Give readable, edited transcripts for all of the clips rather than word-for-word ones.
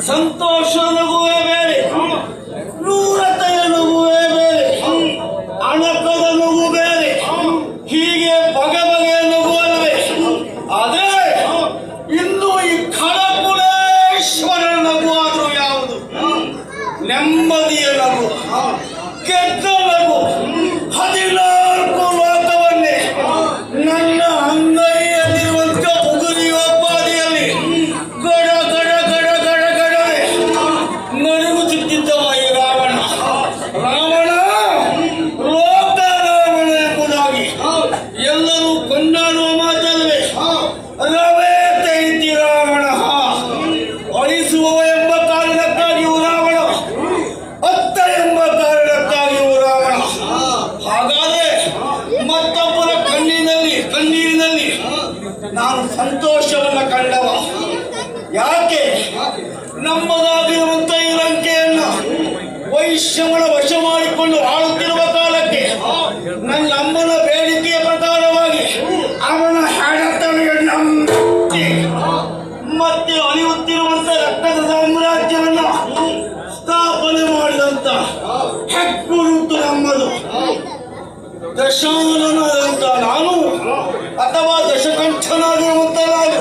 ಸಂತೋಷದ ನಗುವೇ ಬೇರೆ, ಕ್ರೂರತೆಯ ನಗುವೇ ಬೇರೆ, ಅಣಕದ ನಗು ಬೇರೆ, ಹೀಗೆ ಬಗೆ ಬಗೆಯ ನಗು ಅಲ್ಲವೇ. ಆದರೆ ಇಂದು ಈ ಖಳಕುಳೇಶ್ವರನ ನಗು ಆದರೂ ಯಾವುದು? ನೆಮ್ಮದಿಯ ನಗು, ಗೆದ್ದ ನಗು, 14 ಲೋಕವನ್ನೇ ನನ್ನ ಅಂಗೈಯಲ್ಲಿರುವಂತ ಉಗುರಿಯೋಪಾದಿಯಲ್ಲಿ ಗಡ ಗಡ ಗಡ ಗಡ ಗಡವೇ ನಡುಗುತ್ತಿದ್ದವ ಈ ರಾವಣ. ರಾವಣ ಲೋಕ ರಾವಣ ಎಂಬುದಾಗಿ ಎಲ್ಲರೂ ಕೊಂಡಾಡುವ ಮಾತಲ್ವೇ. ರವೇ ತೈತಿ ರಾವಣ, ಅಳಿಸುವ ಎಂಬ ಕಾರಣಕ್ಕಾಗಿಯೂ ರಾವಣ, ಅತ್ತ ಎಂಬ ಕಾರಣಕ್ಕಾಗಿಯೂ ರಾವಣ. ಹಾಗಾದ್ರೆ ಮತ್ತೊಬ್ಬರ ಕಣ್ಣೀರಿನಲ್ಲಿ ನಾನು ಸಂತೋಷವನ್ನ ಕಂಡವ. ಯಾಕೆ? ನಮ್ಮದಾಗಿರುವಂತ ಈ ಲಂಕೆಯನ್ನ ವೈಶ್ಯಮನ ವಶ ಮಾಡಿಕೊಂಡು ಆಳುತ್ತಿರುವ ಕಾಲಕ್ಕೆ ನನ್ನ ಅಮ್ಮನ ಬೇಡಿಕೆಯ ಪ್ರಕಾರವಾಗಿ ಅವನ ಹೆಣತನೆಯನ್ನ ಮತ್ತೆ ಅಳಿಯುತ್ತಿರುವಂತ ರಕ್ತದ ಸಾಮ್ರಾಜ್ಯವನ್ನ ಸ್ಥಾಪನೆ ಮಾಡಿದಂತ ಹೆಗ್ಗುರುತು ನಮ್ಮದು. ದಶಾನನಾದಂತ ನಾನು ಅಥವಾ ದಶಕಂಠನಾಗಿರುವಂತ ನಾನು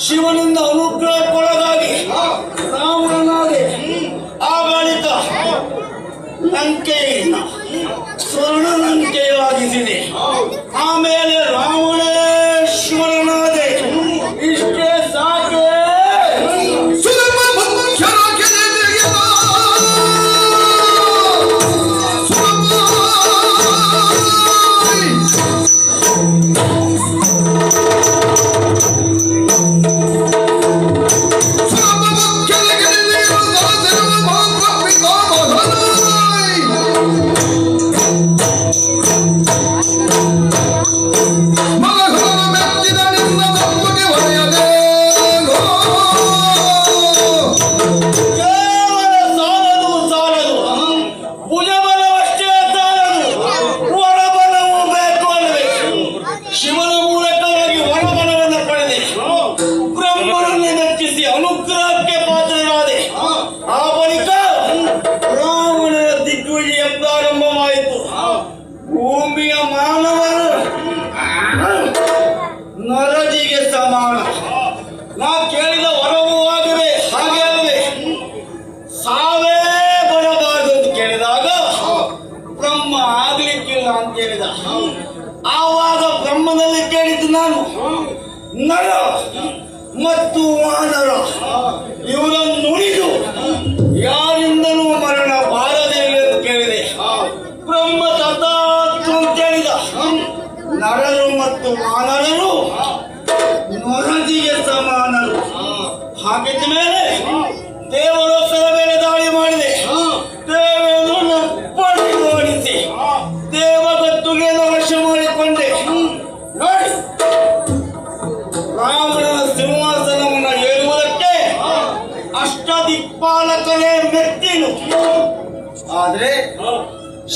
ಶಿವನಿಂದ ಅನುಗ್ರಹಕ್ಕೊಳಗಾಗಿ ರಾವಣನಾದೆ. ಆಡಳಿತ ಲಂಕೆಯಿಂದ ಸ್ವರ್ಣ ಲಂಕೆಯಾಗಿಸಿದೆ. ಆಮೇಲೆ ರಾವಣೇಶ್ವರನಾದೆ. ಇಷ್ಟೇ ಸಾಕೆ. ಭೂಮಿಯ ಮಾನವರು ನರಜಿಗೆ ಸಮಾನ. ನಾ ಕೇಳಿದ ವರವೂ ಆಗದೆ ಹಾಗೆ ಅಲ್ಲದೆ ಸಾವೇ ಬರಬಾರದು ಅಂತ ಕೇಳಿದಾಗ ಬ್ರಹ್ಮ ಆಗ್ಲಿಕ್ಕಿಲ್ಲ ಅಂತ ಹೇಳಿದ. ಆವಾಗ ಬ್ರಹ್ಮನಲ್ಲಿ ಕೇಳಿದ್ದು ನಾನು ನರ ಮತ್ತು ವಾನರ ಇವರನ್ನು ನುಡಿದು ಯಾರಿಂದಲೂ ಮರಣ ಬಾರದಿಲ್ಲ ಅಂತ ಕೇಳಿದೆ. ಬ್ರಹ್ಮ ತಥಾಸ್ತು ಅಂತ ಹೇಳಿದ. ನರರು ಮತ್ತು ವಾನರರು ನರಜಿಗೆ ಸಮಾನರು. ಹಾಗಿದ್ದ ಮೇಲೆ ದೇವಲೋಕದ ಮೇಲೆ ದಾಳಿ ಮಾಡಿದೆ. ದೇವರನ್ನು ಪಡಿಸಿ ದೇವಗತ್ತುಗೆ ವಶ ಮಾಡಿಕೊಂಡೆ. ನೋಡಿ, ರಾವಣನ ಸಿಂಹಾಸನವನ್ನು ಏರುವುದಕ್ಕೆ ಅಷ್ಟದಿಕ್ಪಾಲಕನೇ ಮೆಟ್ಟಿಲು. ಆದ್ರೆ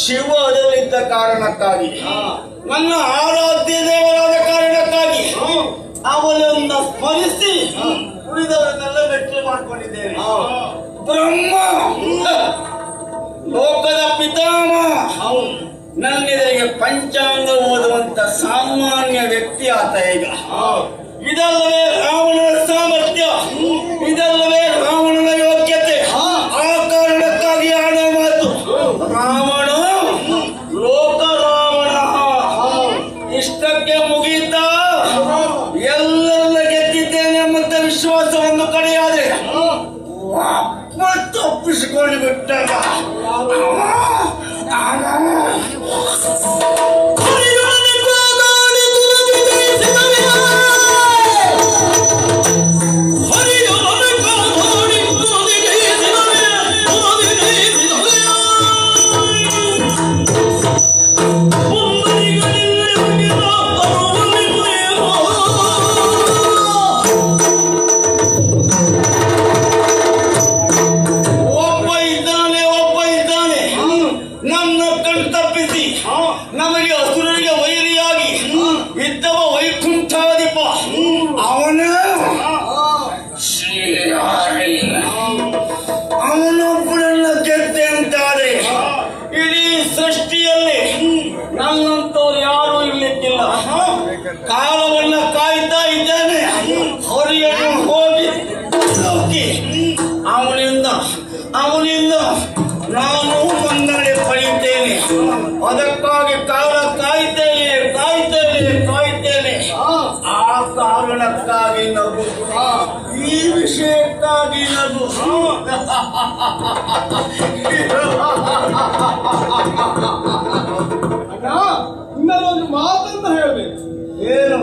ಶಿವ ಅದರಲ್ಲಿದ್ದ ಕಾರಣಕ್ಕಾಗಿ, ನನ್ನ ಆರಾಧ್ಯ ದೇವರಾದ ಕಾರಣಕ್ಕಾಗಿ ಅವನನ್ನು ಸ್ಮರಿಸಿ ಉಳಿದವರನ್ನೆಲ್ಲ ಮೆಟ್ಟಿಲು ಮಾಡಿಕೊಂಡಿದ್ದೇನೆ. ಬ್ರಹ್ಮ ಲೋಕದ ಪಿತಾಮಹ, ನನ್ನೆದುರಿಗೆ ಪಂಚಾಂಗ ಓದುವಂತ ಸಾಮಾನ್ಯ ವ್ಯಕ್ತಿ ಆತ. ಈಗ ಇದಲ್ಲವೇ ರಾವಣನ ಸಾಮರ್ಥ್ಯ, ಇದಲ್ಲವೇ ರಾವಣನ ಯೋಗ್ಯತೆ. ಆ ಕಾರಣಕ್ಕಾಗಿ ಆಡೋ ಮಾತು ರಾವಣ ಲೋಕ ರಾವಣ. ಇಷ್ಟಕ್ಕೆ ಮುಗೀತ, ಎಲ್ಲೆಲ್ಲ ಗೆದ್ದಿದ್ದೇನೆ ಎಂಬಂತ ವಿಶ್ವಾಸವನ್ನು ಕಡೆಯಾದ್ರೆ ತಪ್ಪಿಸಿಕೊಂಡು ಬಿಟ್ಟಾಗ ನಮಗೆ ಅಸುರರಿಗೆ ವೈರಿಯಾಗಿ ಇದ್ದವ ವೈಕುಂಠಾಧಿಪ ಅವನ ಅವನೊಬ್ಬರನ್ನ ಗೆದ್ದೆ ಅಂತಾರೆ. ಇಡೀ ಸೃಷ್ಟಿಯಲ್ಲಿ ನನ್ನಂತವ್ರು ಯಾರೂ ಇರ್ಲಿಕ್ಕಿಲ್ಲ. ಕಾಲವನ್ನ ಕಾಯ್ತಾ ಇದ್ದೇನೆ. ಹೊರೆಯನ್ನು ಹೋಗಿ ಅವನಿಂದ ನಾನು ಮನ್ನಣೆ ಪಡೆಯುತ್ತೇನೆ. ಅದಕ್ಕಾಗಿ ಕಾಲ ಕಾಯ್ತೇನೆ. ಆ ಕಾರಣಕ್ಕಾಗಿ ನಗು, ಈ ವಿಷಯಕ್ಕಾಗಿ ನಗು. ಇನ್ನೊಂದು ಮಾತನ್ನ ಹೇಳಬೇಕು. ಏನು?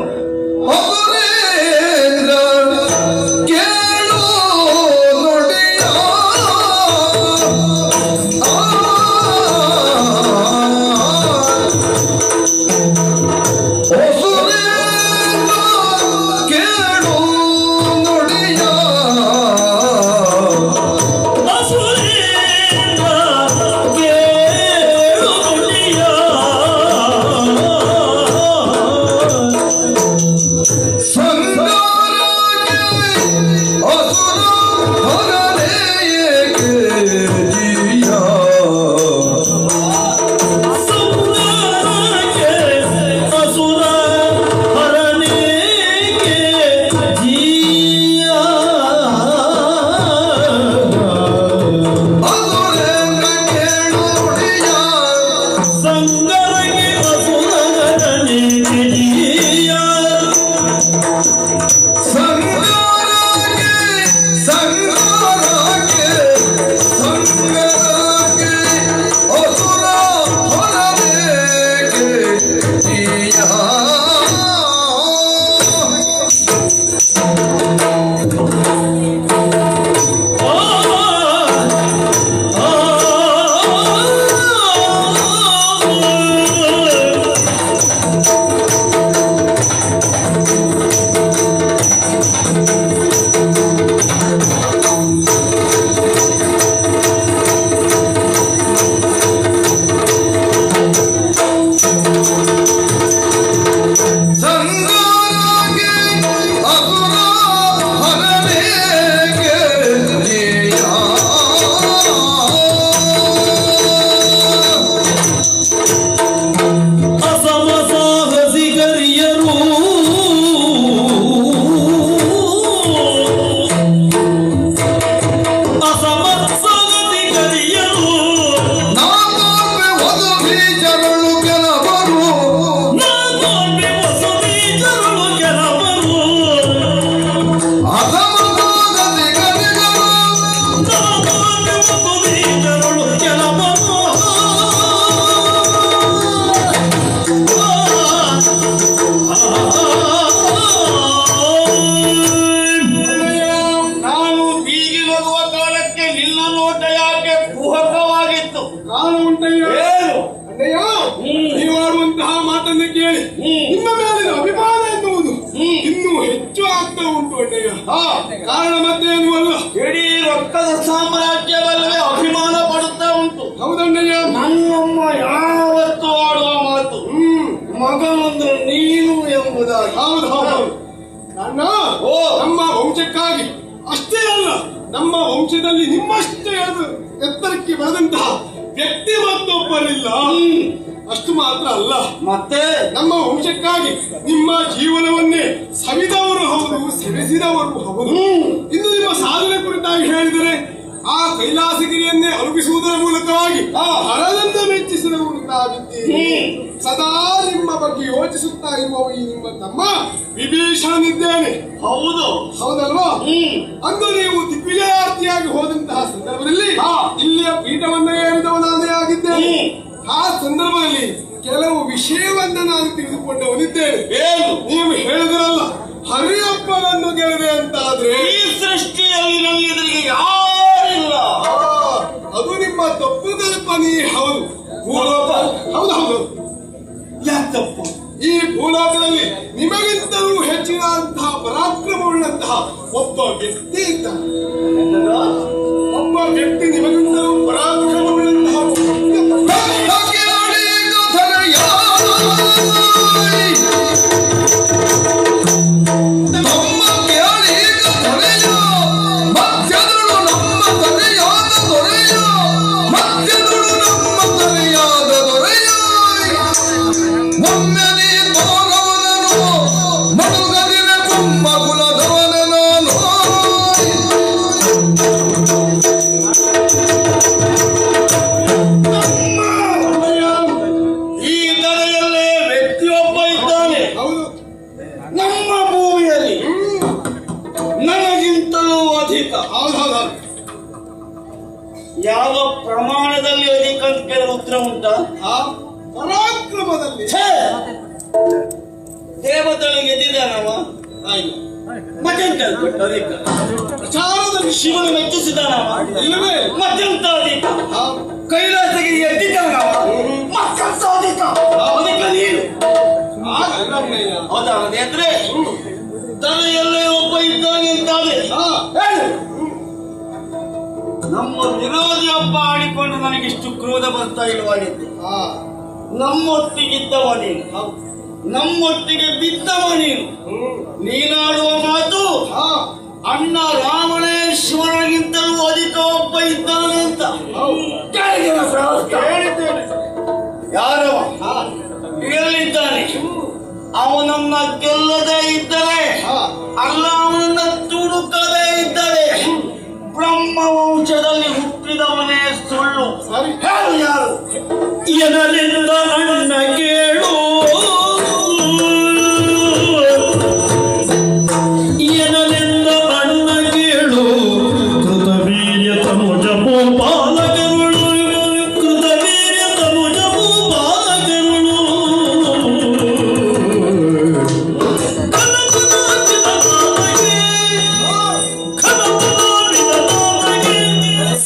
ನೀವಾಡುವಂತಹ ಮಾತನ್ನು ಕೇಳಿ ನಿಮ್ಮ ಮೇಲಿನ ಅಭಿಮಾನ ಎನ್ನುವುದು ಇನ್ನೂ ಹೆಚ್ಚು ಆಗ್ತಾ ಉಂಟು ಅಣ್ಣಯ್ಯ. ಕಾರಣ ಮತ್ತೇನು ಅಲ್ಲ, ಇಡೀ ರೊಕ್ಕದ ಸಾಮ್ರಾಜ್ಯವಲ್ಲವೇ ಅಭಿಮಾನ ಪಡುತ್ತಾ ಉಂಟು. ಹೌದಣ್ಣಯ್ಯ. ನನ್ನಮ್ಮ ಯಾವತ್ತು ಆಡುವ ಮಾತು ಮಗನೊಂದು ನೀನು ಎಂಬುದಾಗಿ. ಹೌದು ಹೌದು. ನನ್ನ ನಮ್ಮ ವಂಶಕ್ಕಾಗಿ ಅಷ್ಟೇ ಅಲ್ಲ, ನಮ್ಮ ವಂಶದಲ್ಲಿ ನಿಮ್ಮಷ್ಟೇ ಎತ್ತರಕ್ಕೆ ಬೆಳೆದಂತಹ ವ್ಯಕ್ತಿ ಮತ್ತೊಬ್ಬರಿಲ್ಲ. ಅಷ್ಟು ಮಾತ್ರ ಅಲ್ಲ, ಮತ್ತೆ ನಮ್ಮ ವಂಶಕ್ಕಾಗಿ ನಿಮ್ಮ ಜೀವನವನ್ನೇ ಸವಿದವರು ಹೌದು, ಸೆವೆಸಿದವರು ಹೌದು. ಇನ್ನು ನಿಮ್ಮ ಸಾಧನೆ ಕುರಿತಾಗಿ ಹೇಳಿದರೆ ಆ ಕೈಲಾಸಗಿರಿಯನ್ನೇ ಅನುಗಿಸುವುದರ ಮೂಲಕವಾಗಿ ಹರದನ್ನು ಮೆಚ್ಚಿಸಿದವರು ತಾವಿದ್ದೀರಿ. ಸದಾ ನಿಮ್ಮ ಬಗ್ಗೆ ಯೋಚಿಸುತ್ತಾ ಇರುವ ಈ ನಿಮ್ಮ ತಮ್ಮ ವಿಭೀಷಣನಿದ್ದೇನೆ. ಹೌದು ಹೌದಲ್ವಾ? ಅಂದು ನೀವು ದಿಗ್ವಿಜಯಾರ್ಥಿಯಾಗಿ ಹೋದಂತಹ ಸಂದರ್ಭದಲ್ಲಿ ಇಲ್ಲಿಯ ಪೀಠವನ್ನ ಏರಿದವನಾನೇ ಆಗಿದ್ದೇನೆ. ಆ ಸಂದರ್ಭದಲ್ಲಿ ಕೆಲವು ವಿಷಯವನ್ನ ನಾನು ತಿಳಿದುಕೊಂಡವನಿದ್ದೇನೆ. ಏನು? ನೀವು ಹೇಳಿದ್ರಲ್ಲ, ಹರಿಯಪ್ಪನನ್ನು ಗೆಳೆದೆ ಅಂತಾದ್ರೆ ಈ ಸೃಷ್ಟಿಯಲ್ಲಿ ನನ್ನ ಎದುರಿಗೆ ಯಾರಿಲ್ಲ. ಅದು ನಿಮ್ಮ ತಪ್ಪು ಕಲ್ಪನೆ. ಹೌದು, ಭೂಲೋಕ. ಹೌದೌದು. ಯಾಕೆ ತಪ್ಪು? ಈ ಭೂಲೋಕದಲ್ಲಿ ನಿಮಗಿಂತಲೂ ಹೆಚ್ಚಿನಂತಹ ಪರಾಕ್ರಮವುಳ್ಳಂತಹ ಒಬ್ಬ ವ್ಯಕ್ತಿ ಇದ್ದಾನೆ. ಒಬ್ಬ ವ್ಯಕ್ತಿ ನಿಮಗಿಂತಲೂ ಪರಾಕ್ರಮವುಳ್ಳಂತಹ ಒಮ್ಮೆಲೆ ತೋರವನನು ಮಡುಗದಿನ ಕುಂಭ ಕುಲದವನ ನಾನು ಈ ಕಡೆಯಲ್ಲೇ ವ್ಯಕ್ತಿಯೊಬ್ಬ ಇದ್ದಾನೆ. ಹೌದು. ನಮ್ಮ ಭೂಮಿಯಲ್ಲಿ ನನಗಿಂತಲೂ ಅಧಿಕ. ಹೌದು. ಯಾವ ಪ್ರಮಾಣದಲ್ಲಿ ಅಧಿಕ ಅಂತ ಕೇಳಿದ್ರೆ ಉತ್ತರ ಉಂಟಾ? ಆ ಪರಾಕ್ರಮದಲ್ಲಿ ಛೇ! ದೇವತೆಗಳಿಗೆ ಎದ್ದಿದ್ದಾನವ. ಆಯ್ತು. ಮತ್ತೆಂತ ಅಧಿಕ? ಪ್ರಚಾರದಲ್ಲಿ ಶಿವನು ಮೆಚ್ಚಿಸಿದಾನವ. ಇಲ್ಲವೇ ಮತ್ತೆಂತ ಅಧಿಕ? ಆ ಕೈಲಾಸಗೆ ಎದ್ದಿದ್ದಾನವ. ಮತ್ತೆಂತ ಅಧಿಕ? ಅಧಿಕ ನೀನು. ಆಗಲ್ಲಯ್ಯ. ಹೌದಾ? ಅಂದ್ರೆ ತಲೆಯಲ್ಲೇ ಒಬ್ಬ ಇದ್ದಾನೆ ಅಂತಾನೆ. ಆ ಹೇಳು. ನಮ್ಮ ವಿರೋಧಿ ಒಬ್ಬ ಆಡಿಕೊಂಡು ನನಗಿಷ್ಟು ಕ್ರೋಧ ಬರ್ತಾ ಇಲ್ವಾಗಿತ್ತು. ಆ ನಮ್ಮೊಟ್ಟಿಗಿದ್ದವ ನೀನು, ನಮ್ಮೊಟ್ಟಿಗೆ ಬಿದ್ದವ ನೀನು. ನೀನಾಡುವ ಮಾತು ಆ ಅಣ್ಣ ರಾಮಣೇಶ್ವರಗಿಂತಲೂ ಅಧಿಕ ಒಬ್ಬ ಇದ್ದಾನೆ ಅಂತ ಹೇಳಿದ್ದೇನೆ. ಯಾರವ? ಆ ಎಲ್ಲಿದ್ದಾನೆ? ಅವನನ್ನ ಗೆಲ್ಲದೆ ಇದ್ದರೆ, ಅಲ್ಲ ಅವನನ್ನ ತುಡುಕದೇ ಇದ್ದರೆ, ಬ್ರಹ್ಮ ವಂಶದಲ್ಲಿ ಹುಟ್ಟಿದವನೇ ಸುಳ್ಳು. ಸರಿ. ಹೇಳು ಯಾರು? ಎನಲಿಂದ ಅಣ್ಣ ಕೇಳು, ಎನಲಿಂದ ಅಣ್ಣ ಕೇಳು, ಕೃತವೀರ್ಯ ತನುಜ ಪಾಲಕರುಳು, ಕೃತವೀರ್ಯ ತನುಜ ಪಾಲಕರುಳು.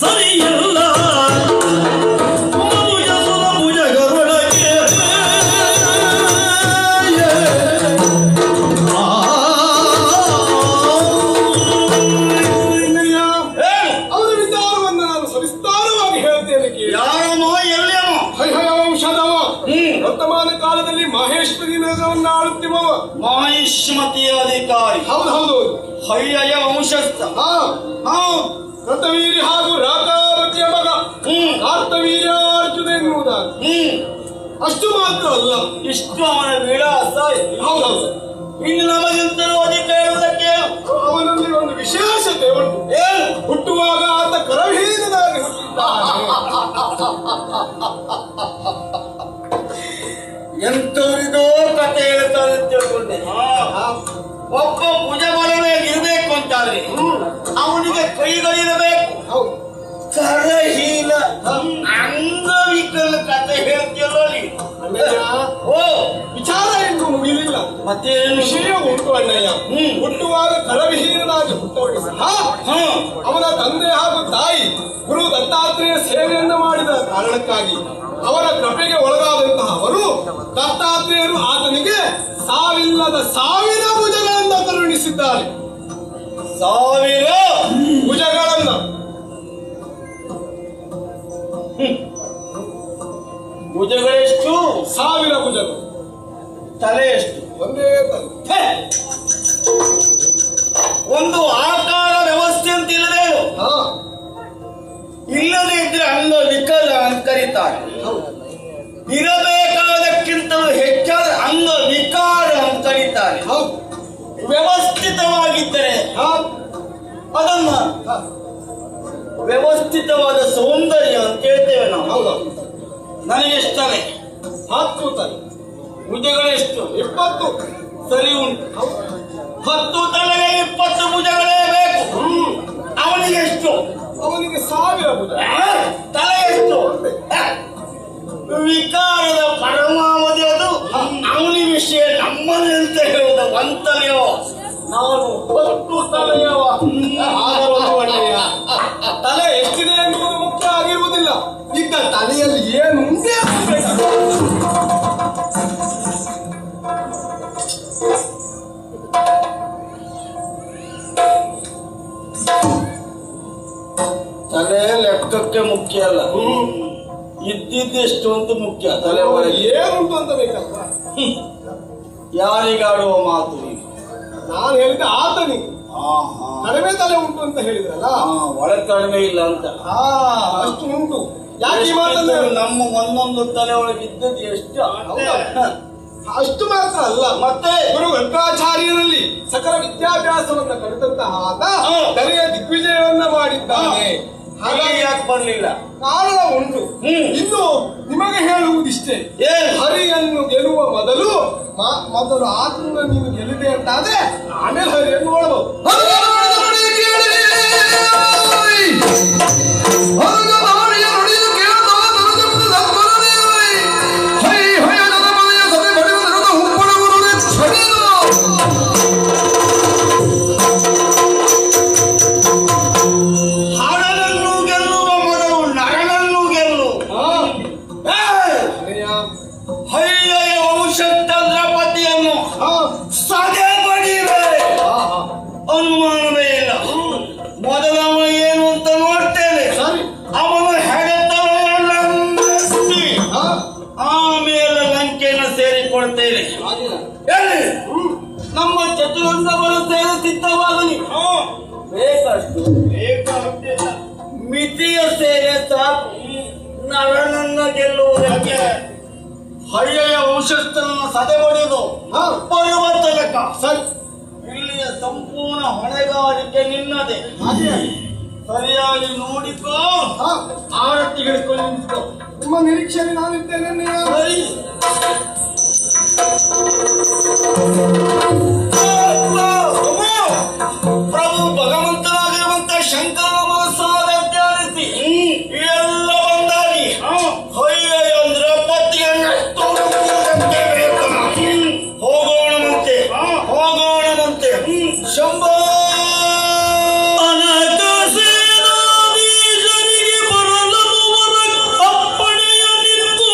ಸರಿಯಲ್ಲ ಮನುಜ ಸುರಭುಜಗಳೊಳಗೆ ಅವರ ವಿಚಾರವನ್ನು ನಾನು ಸವಿಸ್ತಾರವಾಗಿ ಹೇಳ್ತೇನೆ ಕೇಳಿ. ಯಾರಮ್ಮ ಎಲ್ಲಿಯಮ್ಮ? ಹೈಹಯ ವಂಶದವ ಹ್ಮ್. ವರ್ತಮಾನ ಕಾಲದಲ್ಲಿ ಮಹೇಶ್ವರಿ ನಗರವನ್ನು ಆಳುತ್ತಿರುವವ. ಮಹಿಷ್ಮತಿಯ ಅಧಿಕಾರಿ. ಹೌದು. ಹಯ್ಯಯ ವಂಶಸ್ಥ. ಹಾ ಕೃತವೀರ್ಯ ಹಾಗೂ ರಾಕಾವತಿಯ ಮಗ ಕಾರ್ತವೀರ್ಯ ಅರ್ಜುನ ಎನ್ನುವುದಾಗಿ. ಅಷ್ಟು ಮಾತ್ರ ಅಲ್ಲ, ಇಷ್ಟು ಅವನ ವಿಳಾಸ. ಹೌದೌದು, ಇನ್ನು ನಮಗಿಂತಲೂ ಅಧಿಕ ಹೇಳುವುದಕ್ಕೆ ಅವನಲ್ಲಿ ಒಂದು ವಿಶೇಷತೆ ಉಂಟು. ಏನು? ಹುಟ್ಟುವಾಗ ಆತ ಕರವೀರನಾಗಿ ಹುಟ್ಟಿದ್ದಾನೆ. ಎಂತವರಿದೋ ಕತೆ ಹೇಳ್ತಾರೆ ಅಂತ ತಿಳ್ಕೊಂಡೆ. ಒಬ್ಬ ಭುಜಬಲವೇ ಇರಬೇಕು ಅಂತಾದ್ರೆ ಅವನಿಗೆ ಕೈಗಳಿರಬೇಕು. ಹೌದು. ಕರಹೀನ ಅಂಗವಿಕಲ ಕತೆ ಹೇಳ್ತಿಯಲ್ಲ ನೀನು. ಅಣ್ಣಯ್ಯ, ಓ ವಿಚಾರ ಎಂದು ಮುಗಿಲಿಲ್ಲ, ಮತ್ತೇನು? ವಿಷಯ ಉಂಟು ಅಣ್ಣಯ್ಯ. ಹುಟ್ಟುವಾಗ ಕರವಿಹೀನನಾಗಿ ಹುಟ್ಟುವ ಅವನ ತಂದೆ ಹಾಗೂ ತಾಯಿ ಗುರು ದತ್ತಾತ್ರೇಯ ಸೇವೆಯನ್ನು ಮಾಡಿದ ಕಾರಣಕ್ಕಾಗಿ ಅವರ ಕೃಪೆಗೆ ಒಳಗಾದಂತಹ ಅವರು ದತ್ತಾತ್ರೇಯರು ಆತನಿಗೆ ಸಾವಿಲ್ಲದ 1000 ಭುಜಗಳನ್ನು ಕರುಣಿಸಿದ್ದಾರೆ. 1000 ಭುಜಗಳನ್ನು. ಭುಜಗಳೆಷ್ಟು? 1000 ಭುಜಗಳು. ತಲೆ ಎಷ್ಟು? ಒಂದೇ ತಲೆ. ಹೇ! ಒಂದು ಆಕಾರ ವ್ಯವಸ್ಥೆ ಅಂತ ಇಲ್ಲದೆ ಹಾ ಇಲ್ಲದೆ ಇದ್ರೆ ಅಂಗ ವಿಕಲ ಅಂತ ಕರೀತಾರೆ. ಇರಬೇಕಾದಕ್ಕಿಂತಲೂ ಹೆಚ್ಚಾದ ಅಂಗ ವಿಕಾರ ಅಂತ ಕರೀತಾರೆ. ಹೌದು. ವ್ಯವಸ್ಥಿತವಾಗಿದ್ದರೆ ಹಾ ಅದನ್ನ ಹಾ. ವ್ಯವಸ್ಥಿತವಾದ ಸೌಂದರ್ಯ ಅಂತ ಹೇಳ್ತೇವೆ ನಾವು. ಹೌದೌದು. ನನಗೆಷ್ಟನೆ 10 ತಲೆ. ಭುಜಗಳೆಷ್ಟು? 20. ಸರಿ ಉಂಟು. ಹೌದು. 10 ತಲೆಗೆ 20 ಭುಜಗಳೇ ಬೇಕು. ಅವನಿಗೆ ಎಷ್ಟು? ಅವನಿಗೆ 1000 ಭುಜ. ತಲೆ ಎಷ್ಟು? ವಿಕಾರದ ಪರಮಾವಧಿ ಅದು. ಅವನಿ ವಿಷಯ ನಮ್ಮಲ್ಲಿ ಅಂತ ಹೇಳುದ ಒಂತಲೆಯೋ ನಾನು 10 ತಲೆಯವ. ಆಗಬಹುದು ಅಣ್ಣಯ್ಯ. ತಲೆ ಎಷ್ಟಿದೆ ಎನ್ನುವುದು ಮುಖ್ಯ ಆಗಿರುವುದಿಲ್ಲ, ಇದ್ದ ತಲೆಯಲ್ಲಿ ಏನು ಉಂಟೆ ಅನ್ನಬೇಕು. ತಲೆ ಲೆಕ್ಕಕ್ಕೆ ಮುಖ್ಯ ಅಲ್ಲ, ಇದ್ದಿದ್ದೆಷ್ಟು ಅಂತ ಮುಖ್ಯ. ತಲೆ ಒಳಗೆ ಏನುಂಟು ಅಂತ ಬೇಕಲ್ಲ. ಯಾರಿಗಾಡುವ ಮಾತು ಈಗ? ನಾನು ಹೇಳಿದ ಆತನಿಗೆ ಕಡಿಮೆ ತಲೆ ಉಂಟು ಅಂತ ಹೇಳಿದ್ರಲ್ಲ. ಒಳಗೆ ಕಡಿಮೆ ಇಲ್ಲ ಅಂತ. ಅಷ್ಟು ಉಂಟು. ಯಾಕೆ ಈ ಮಾತನ್ನು ನಮ್ಮ ಒಂದೊಂದು ತಲೆ ಒಳಗೆ ಇದ್ದದ್ದು ಎಷ್ಟು? ಹೌದಾ? ಅಷ್ಟು ಮಾತ್ರ ಅಲ್ಲ, ಮತ್ತೆ ಗುರು ವೆಂಕಟಾಚಾರ್ಯನಲ್ಲಿ ಸಕಲ ವಿದ್ಯಾಭ್ಯಾಸವನ್ನ ಕಲಿತಂತಹ ಆತ ಹಾ. ತಲೆಯ ದಿಗ್ವಿಜಯವನ್ನ ಮಾಡಿದ್ದಾನೆ. ಹಾಗಾಗಿ ಯಾಕೆ ಬರ್ಲಿಲ್ಲ? ಕಾರಣ ಉಂಟು. ಇನ್ನು ನಿಮಗೆ ಹೇಳುವುದಿಷ್ಟೇ, ಏನ್? ಹರಿಯನ್ನು ಗೆಲ್ಲುವ ಮೊದಲು ಮೊದಲು ಆತನ ನೀನು ಗೆಲ್ಲಿದೆ ಅಂತಾದ್ರೆ ಆಮೇಲೆ ಹರಿಯನ್ನು ನೋಡಬಹುದು. ಹರನನ್ನು ಗೆಲ್ಲುವ ಮೊದಲು ನರನನ್ನು ಗೆಲ್ಲು. ಹಯ್ಯಯ ವಂಶಚಂದ್ರಪತಿಯನ್ನು ಸದೆ ಬಡಿವೆ, ಅನುಮಾನವೇ ಇಲ್ಲ. ಮೊದಲವ ಏನು ಅಂತ ನೋಡ್ತೇನೆ, ಅವನು ಹೆಡೆತನವನ್ನೆತ್ತಿ ಆಮೇಲೆ ಲಂಕೆಯನ್ನು ಸೇರಿಕೊಳ್ತೇನೆ. ಎಲ್ಲಿ ನಮ್ಮ ಚತುರಂಗವನ್ನು ಸೇರಿ ಸಿದ್ಧವಾಗಲಿ. ಬೇಕಷ್ಟು ಬೇಕಾಗುತ್ತಿಲ್ಲ, ಮಿತಿಯ ಸೇರೆ ಸಾಕು ನರನನ್ನ ಗೆಲ್ಲುವುದಕ್ಕೆ. ಹಳ್ಳಿಯ ವಂಶಸ್ಥನನ್ನು ಸದೆ ಹೊಡೆದು ಬರುವ ತನಕ ಇಲ್ಲಿಯ ಸಂಪೂರ್ಣ ಹೊಣೆಗಾರಿಕೆ ನಿನ್ನದೆ. ಸರಿಯಾಗಿ ನೋಡಿಕೋ, ಆರತಿ ಹಿಡ್ಕೊಂಡು ನಿಂತ್ಕೋ. ನಿಮ್ಮ ನಿರೀಕ್ಷೆಯಲ್ಲಿ ನಾನಿದ್ದೇನೆ. ಸರಿ. ಪ್ರಭು ಭಗವಂತನಾಗಿರುವಂತ ಶಂಕರ ಮನಸ್ಸಾದ ಧ್ಯಾನಿಸಿ ಎಲ್ಲ ಬಂದಾಗಿ ಹೊಯ್ಯಂದ್ರ ಪತಿಯನ್ನೆಷ್ಟು ಹೋಗೋಣವಂತೆ ಹೋಗೋಣವಂತೆ. ಶಂಭ ಅನಕಸೇನಾಧೀಶನಿಗೆ ಬರಲನುವರ ಅಪ್ಪಣೆಯ ನಿಂತು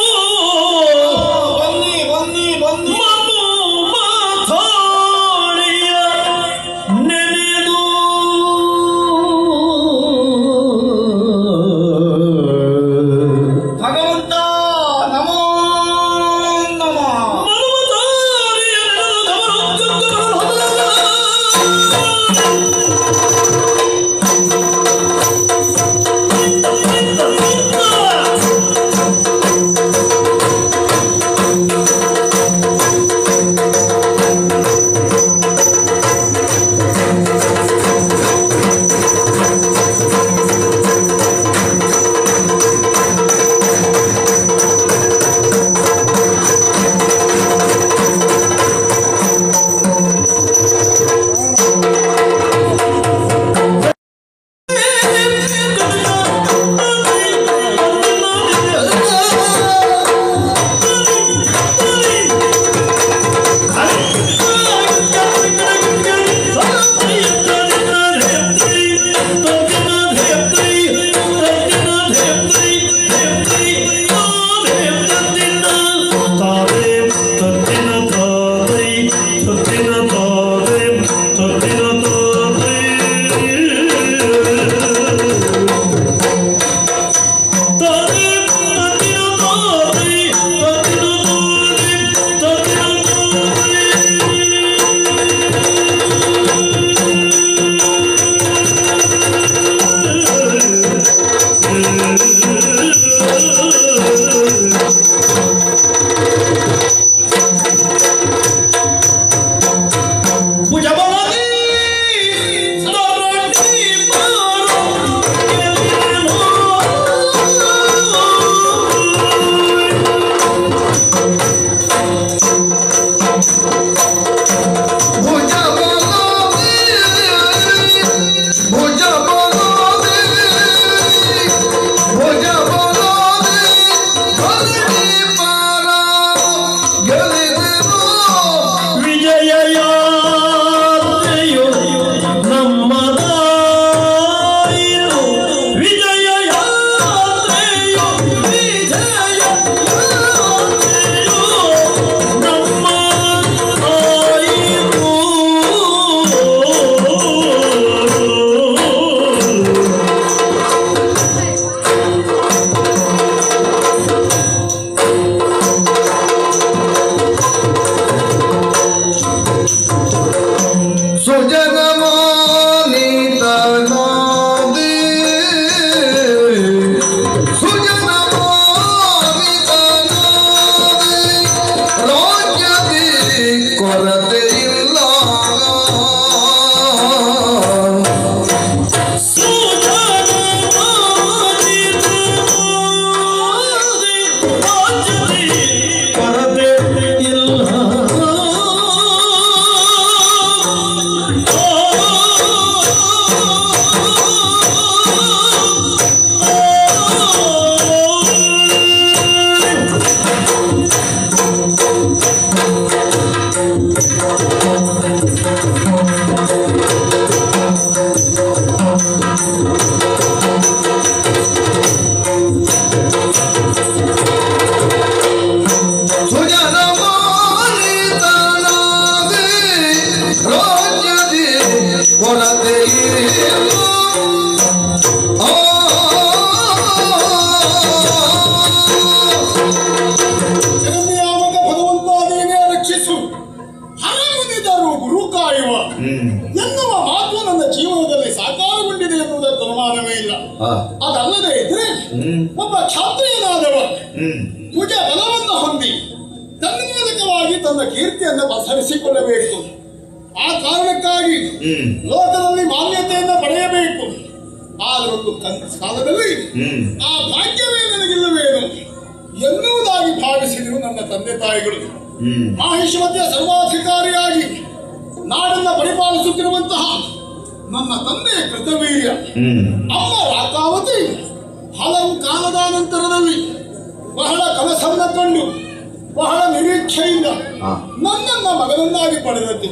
ಹಾ. ಅದಲ್ಲದೆ ಇದ್ರೆ ಒಬ್ಬ ಕ್ಷಾತ್ರಿಯನಾದವ ಪೂಜೆ ಬಲವನ್ನು ಹೊಂದಿ ತನ್ಮೂಲಕವಾಗಿ ತನ್ನ ಕೀರ್ತಿಯನ್ನು ಪಸರಿಸಿಕೊಳ್ಳಬೇಕು. ಆ ಕಾರಣಕ್ಕಾಗಿ ಲೋಕದಲ್ಲಿ ಮಾನ್ಯತೆಯನ್ನು ಪಡೆಯಬೇಕು. ಆದ್ರೆ ಒಂದು ಕಾಲದಲ್ಲಿ ಆ ಭಾಗ್ಯವೇ ನನಗಿಲ್ಲವೇನು ಎನ್ನುವುದಾಗಿ ಭಾವಿಸಿದರು ನನ್ನ ತಂದೆ ತಾಯಿಗಳು. ಮಾಹಿಷ್ಮತಿಯ ಸರ್ವಾಧಿಕಾರಿಯಾಗಿ ನಾಡನ್ನ ಪರಿಪಾಲಿಸುತ್ತಿರುವಂತಹ ನನ್ನ ತಂದೆ ಕೃತವೀರ್ಯ ಅಮ್ಮ ರಾಕಾವತಿ ಹಲವು ಕಾಲದ ನಂತರದಲ್ಲಿ ಬಹಳ ಕನಸನ್ನ ಕಂಡು ಬಹಳ ನಿರೀಕ್ಷೆಯಿಂದ ನನ್ನನ್ನ ಮಗನನ್ನಾಗಿ ಪಡೆದದ್ದು.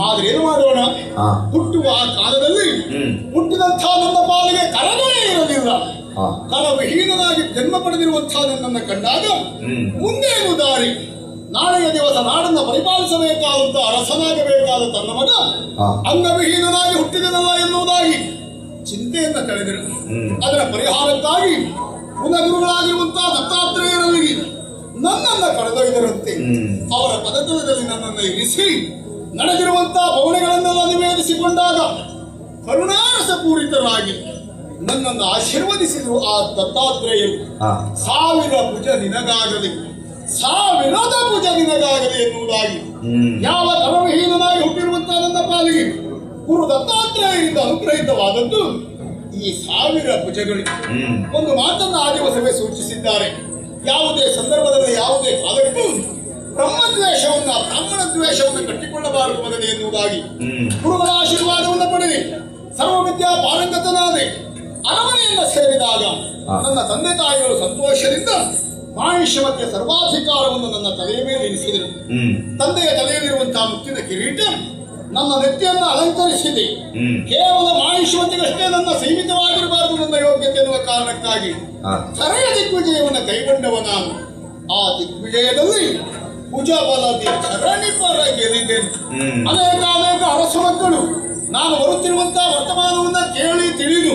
ಆದ್ರೆ ಏನು ಮಾಡೋಣ, ಹುಟ್ಟುವ ಆ ಕಾಲದಲ್ಲಿ ಹುಟ್ಟಿದಂತಹ ನನ್ನ ಪಾಲಿಗೆ ಕರಗಳೇ ಇರಲಿಲ್ಲ. ಕರವಿಹೀನನಾಗಿ ಜನ್ಮ ಪಡೆದಿರುವಂತಹ ನನ್ನನ್ನು ಕಂಡಾಗ ಮುಂದೇನು ದಾರಿ? ನಾಳೆಯ ದಿವಸ ನಾಡನ್ನ ಪರಿಪಾಲಿಸಬೇಕಾದಂತ ಅರಸನಾಗಬೇಕಾದ ತನ್ನ ಮಗ ಅಂಗವಿಹೀನನಾಗಿ ಹುಟ್ಟಿದನಲ್ಲ ಎನ್ನುವುದಾಗಿ ಚಿಂತೆಯನ್ನ ತಳೆದರು. ಅದರ ಪರಿಹಾರಕ್ಕಾಗಿ ಕುಲಗುರುಗಳಾಗಿರುವಂತಹ ದತ್ತಾತ್ರೇಯರಲ್ಲಿ ನನ್ನನ್ನ ಕಳೆದೊಯ್ದರಂತೆ. ಅವರ ಪದತಲದಲ್ಲಿ ನನ್ನನ್ನು ಇರಿಸಿ ನಡೆದಿರುವಂತಹ ಪೌಣೆಗಳನ್ನೆಲ್ಲ ನಿವೇದಿಸಿಕೊಂಡಾಗ ಕರುಣಾರಸ ಪೂರಿತರಾಗಿ ನನ್ನನ್ನು ಆಶೀರ್ವದಿಸಿದರು ಆ ದತ್ತಾತ್ರೇಯರು. 1000 ಭುಜ ನಿನಗಾಗಲಿ, 1000 ಭುಜ ನಿನಗಾಗಲಿ ಎನ್ನುವುದಾಗಿ ಯಾವ ಕರವಿಹೀನನಾಗಿ ಹುಟ್ಟಿರುವಂತಹ ನನ್ನ ಪಾಲಿಗೆ ಗುರು ದತ್ತಾತ್ರೇಯರಿಂದ ಅನುಗ್ರಹಿತವಾದದ್ದು ಈ 1000 ಭುಜಗಳು. ಒಂದು ಮಾತನ್ನು ಆ ದಿವಸವೇ ಸೂಚಿಸಿದ್ದಾರೆ. ಯಾವುದೇ ಸಂದರ್ಭದಲ್ಲಿ ಯಾವುದೇ ಕಾಲಕ್ಕೂ ಬ್ರಹ್ಮದ್ವೇಷವನ್ನ ಬ್ರಾಹ್ಮಣ ದ್ವೇಷವನ್ನು ಕಟ್ಟಿಕೊಳ್ಳಬಾರದು ಮಗನೇ ಎನ್ನುವುದಾಗಿ ಗುರುಗಳ ಆಶೀರ್ವಾದವನ್ನು ಪಡೆದಿ ಸರ್ವವಿದ್ಯಾ ಪಾರಂಗತನಾದೆ ಅರಮನೆಯನ್ನ ಸೇರಿದಾಗ ನನ್ನ ತಂದೆ ತಾಯಿಗಳು ಸಂತೋಷದಿಂದ ಮಾಹಿಷ್ಮತಿಯ ಸರ್ವಾಧಿಕಾರವನ್ನು ನನ್ನ ತಲೆಯ ಮೇಲೆ ಇರಿಸಿದರು. ತಂದೆಯ ತಲೆಯಲ್ಲಿರುವಂತಹ ಮುತ್ತಿನ ಕಿರೀಟ ನನ್ನ ನೆತ್ತಿಯನ್ನು ಅಲಂಕರಿಸಿದೆ. ಕೇವಲ ಮಾಹಿಷ್ಮತಿಗಷ್ಟೇ ನನ್ನ ಸೀಮಿತವಾಗಿರಬಾರದು ನನ್ನ ಯೋಗ್ಯತೆ ಎನ್ನುವ ಕಾರಣಕ್ಕಾಗಿ ಸರಳ ದಿಗ್ವಿಜಯವನ್ನು ಕೈಗೊಂಡವ ನಾನು. ಆ ದಿಗ್ವಿಜಯದಲ್ಲಿ ಭುಜಬಲದಿ ಚರಣಿ ಪರ ಗೆದ್ದಿದ್ದೇನೆ. ಅನೇಕ ಅರಸ ಮಕ್ಕಳು ನಾನು ಬರುತ್ತಿರುವಂತಹ ವರ್ತಮಾನವನ್ನ ಕೇಳಿ ತಿಳಿದು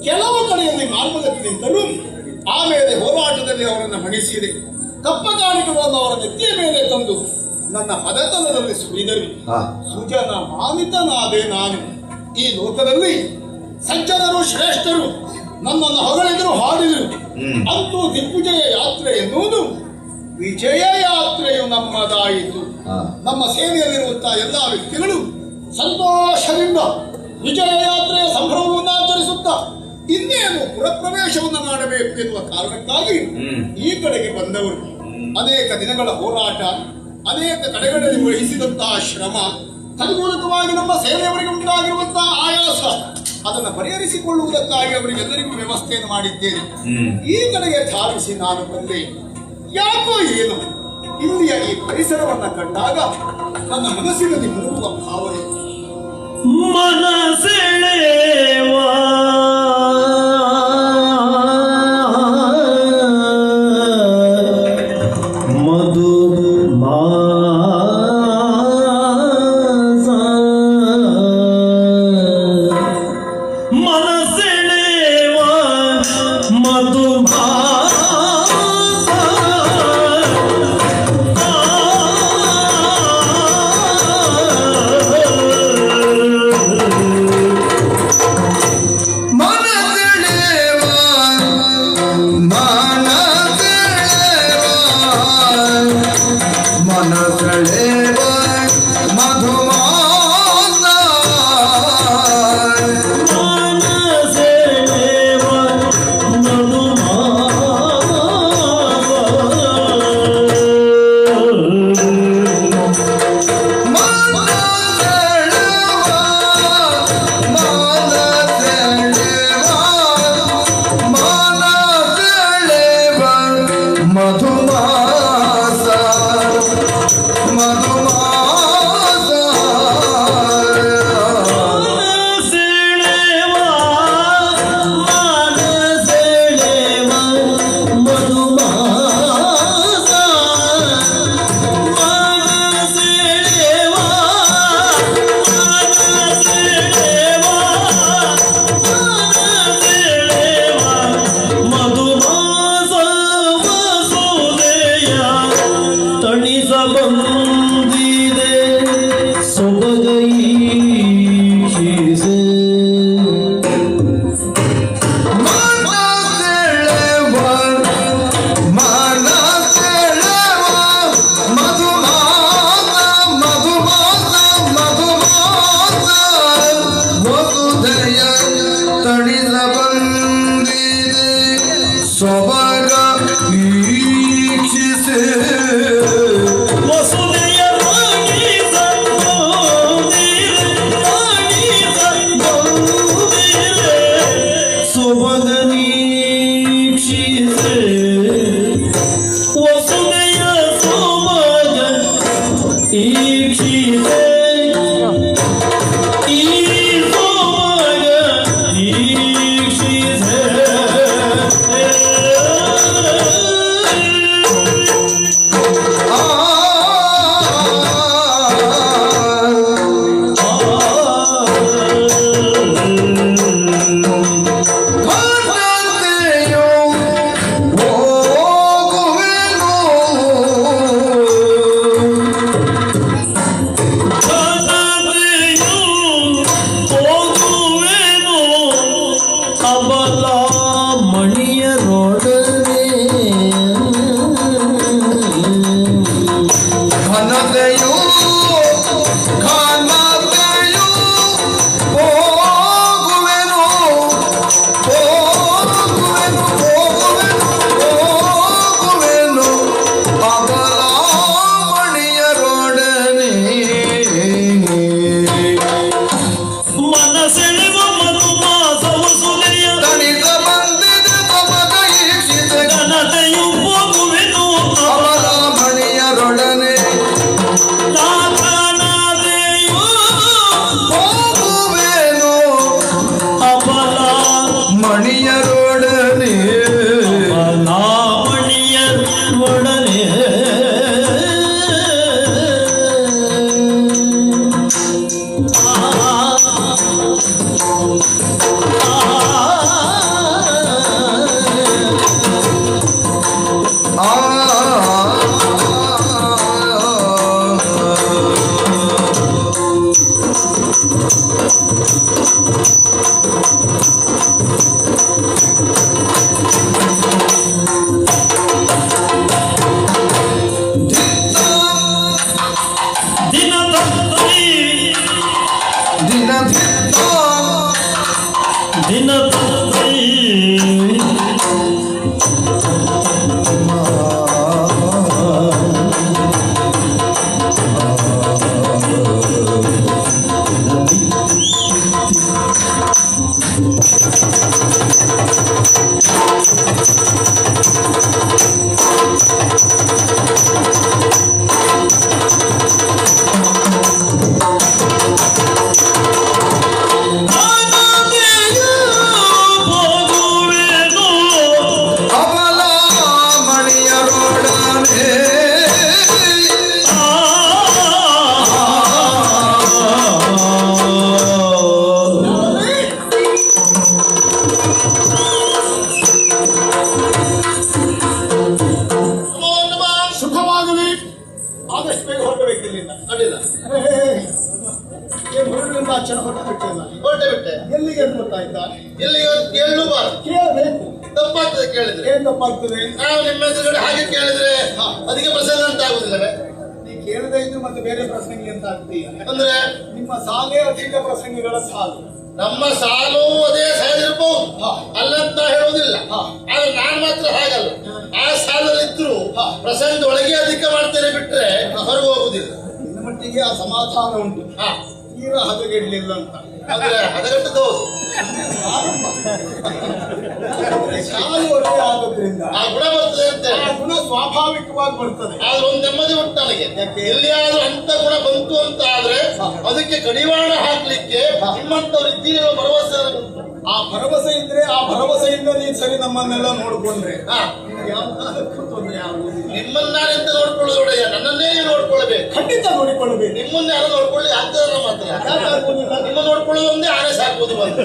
ಕೆಲವು ಕಡೆಯಲ್ಲಿ ಮಾರ್ಗದತ್ತಿನಿಂದಲೂ ಆಮೇಲೆ ಹೋರಾಟದಲ್ಲಿ ಅವರನ್ನು ಮಣಿಸಿದೆ. ಕಪ್ಪ ಕಾಣಿಕೆಗಳನ್ನು ಅವರ ನೆತ್ತಿಯ ಮೇಲೆ ತಂದು ನನ್ನ ಪದತಲದಲ್ಲಿ ಸುರಿದರು. ಸುಜನ ಮಾನಿತನಾದೆ ನಾನು. ಈ ಲೋಕದಲ್ಲಿ ಸಜ್ಜನರು ಶ್ರೇಷ್ಠರು ನನ್ನನ್ನು ಹೊಗಳಿದರು, ಹಾಡಿದರು. ಅಂತೂ ದಿಗ್ವಿಜಯ ಯಾತ್ರೆ ಎನ್ನುವುದು ವಿಜಯ ಯಾತ್ರೆಯು ನಮ್ಮದಾಯಿತು. ನಮ್ಮ ಸೇನೆಯಲ್ಲಿರುವಂತಹ ಎಲ್ಲಾ ವ್ಯಕ್ತಿಗಳು ಸಂತೋಷದಿಂದ ವಿಜಯ ಯಾತ್ರೆಯ ಸಂಭ್ರಮವನ್ನು ಆಚರಿಸುತ್ತಾ ಇನ್ನೇನು ಪುರಪ್ರವೇಶವನ್ನು ಮಾಡಬೇಕು ಎನ್ನುವ ಕಾರಣಕ್ಕಾಗಿ ಈ ಕಡೆಗೆ ಬಂದವರು. ಅನೇಕ ದಿನಗಳ ಹೋರಾಟ, ಅನೇಕ ಕಡೆಗಳಲ್ಲಿ ವಹಿಸಿದಂತಹ ಶ್ರಮ, ತನ್ಮೂಲಕವಾಗಿ ನಮ್ಮ ಸೇನೆಯವರಿಗೆ ಉಂಟಾಗಿರುವಂತಹ ಆಯಾಸ, ಅದನ್ನು ಪರಿಹರಿಸಿಕೊಳ್ಳುವುದಕ್ಕಾಗಿ ಅವರಿಗೆಲ್ಲರಿಗೂ ವ್ಯವಸ್ಥೆಯನ್ನು ಮಾಡಿದ್ದೇನೆ. ಈ ಕಡೆಗೆ ಧಾವಿಸಿ ನಾನು ಬಂದೆ. ಯಾಕೋ ಏನು ಇಲ್ಲಿಯ ಈ ಪರಿಸರವನ್ನ ಕಂಡಾಗ ನನ್ನ ಮನಸ್ಸಿನಲ್ಲಿ ಬರುವ ಭಾವನೆ ಮನಸೆಳೆವಾ ಮಧು ಮನಸೆಳೆವಾ ಮಧು ಬಂದಿದೆ ಸೊಬಗೈ ದೀಕ್ಷಿತೆ ಈ ಸೋಮಗ ದೀಕ್ಷಿತೆ ಅಬಲ ಮಣಿಯರೊಡನೆ ಘನತೆಯು ಘನತೆಯು ಹೋಗುವೆನು ಹೋಗುವೆನು ಹೋಗುವೆನು ಅಬಲ ಮಣಿಯರೊಡನೆ ಮನಸೆಳೆವ ಮಧುಮಾಸವು ಸುಲೆಯ ತಣಿದ ಬಂದಿದೆ ತಮಗ ಈಕ್ಷಿತೆ ಘನತೆಯು ಹೋಗುವೆನು ಅಬಲ ಮಣಿಯರೊಡನೆ ನಾಥನಾದೆಯು ಹೋಗುವೆನು ಅಬಲ ಮಣಿಯರೊಡನೆ ಮಣಿಯರೊಡನೆ ದಿನದಂತ್ರಿ ದಿನದಂತ್ರಿ ಹೋಗುವೆನು ಅಬಲ ಮಣಿಯರೊಡನೆ ಶುಭವಾಗಲಿ. ಆದಷ್ಟು ಬೇಗ ಹೊರಡಬೇಕು ಇಲ್ಲಿಂದ. ಅಡ್ಡಿಲ್ಲ ಏನು ಹೊರಡಲಿಲ್ಲ ಅಚ್ಚನ ಹೊರಟಬಿಟ್ಟಿಲ್ಲ. ಹೊರಟೆ ಬಿಟ್ಟೆ ಎಲ್ಲಿಗೆ ಅಂತ ಗೊತ್ತಾಯ್ತಾ? ಇಲ್ಲಿ ಕೇಳಬಾರ್ದು ಕೇಳಬೇಕು. ತಪ್ಪಾಗ್ತದೆ ಕೇಳಿದ್ರೆ ಏನ್ ತಪ್ಪಾಗ್ತದೆ? ನಾವು ನಿಮ್ಮ ಎದುರುಗಡೆ ಹಾಗೆ ಕೇಳಿದ್ರೆ ಅದಕ್ಕೆ ಪ್ರಸನ್ನ ಅಂತ ಆಗುದಿಲ್ಲವೇ ನೀ ಕೇಳದೇ ಇದ್ದು ಮತ್ತೆ ಬೇರೆ ಪ್ರಸಂಗಿ ಅಂತ ಆಗ್ತೀಯ. ಅಂದ್ರೆ ನಿಮ್ಮ ಸಾಲೇ ಅಧಿಕ ಪ್ರಸಂಗಿಗಳ ಸಾಲು. ನಮ್ಮ ಸಾಲು ಅದೇ ಸಾಲಿರ್ಬಹುದು ಅಲ್ಲಂತ ಹೇಳುವುದಿಲ್ಲ ಆದ್ರೆ ನಾನ್ ಮಾತ್ರ ಹಾಗಲ್ಲ ಆ ಸಾಲಲ್ಲಿದ್ರು ಪ್ರಸಂಗ ಒಳಗೆ ಅಧಿಕ ಮಾಡ್ತೇನೆ ಬಿಟ್ರೆ ಹೊರಗೆ ಹೋಗುದಿಲ್ಲ ಇನ್ನು ಮಟ್ಟಿಗೆ ಆ ಸಮಾಧಾನ ಉಂಟು. ಹಾ ತೀರಾ ಹದಗೆಡ್ಲಿಲ್ಲ ಅಂತ. ಆದ್ರೆ ಹದಗೆಟ್ಟದ್ದು ಹೌದು ಆರಂಭ. ಸಾಲು ಒಳ್ಳೆ ಆಗೋದ್ರಿಂದ ಆ ಗುಣ ಬರ್ತದೆ ಅಂತ ಆ ಗುಣ ಸ್ವಾಭಾವಿಕವಾಗಿ ಬರ್ತದೆ. ಆದ್ರೆ ಒಂದು ನೆಮ್ಮದಿ ಉಂಟು ನನಗೆ ಯಾಕೆ? ಎಲ್ಲಿಯಾದ್ರೂ ಅಂತ ಗುಣ ಬಂತು ಅಂತ ಆದ್ರೆ ಅದಕ್ಕೆ ಕಡಿವಾಣ ಹಾಕ್ಲಿಕ್ಕೆ ನಿಮ್ಮಂತವ್ರು ಇದ್ದೀರಿ ಅನ್ನೋ ಭರವಸೆ ನನಗುಂಟು. ಆ ಭರವಸೆ ಇದ್ರೆ ಆ ಭರವಸೆಯಿಂದ ನೀನ್ ಸರಿ ನಮ್ಮನ್ನೆಲ್ಲ ನೋಡ್ಕೊಂಡ್ರೆ ಹಾ ನಿನಗೆ ಯಾವುದಾದ್ರೂ ತೊಂದರೆ ಆಗುವುದಿಲ್ಲ. ನಿಮ್ಮನ್ನಾನೆಂತ ನೋಡ್ಕೊಳ್ಳೋದು ಒಡೆಯ ನನ್ನನ್ನೇ ನೀವು ನೋಡ್ಕೊಳ್ಬೇಕು ಖಂಡಿತ ನೋಡಿಕೊಳ್ಳಬೇಕು. ನಿಮ್ಮನ್ನ ಯಾರು ನೋಡ್ಕೊಳ್ಳಿ ಆಗ್ತದಲ್ಲ ಮಾತ್ರ ಯಾಕಾಗುವುದಿಲ್ಲ? ನಿಮ್ಮ ನೋಡ್ಕೊಳ್ಳೋದು ಒಂದೇ ಆನೆ ಸಾಕುವುದು ಬಂದು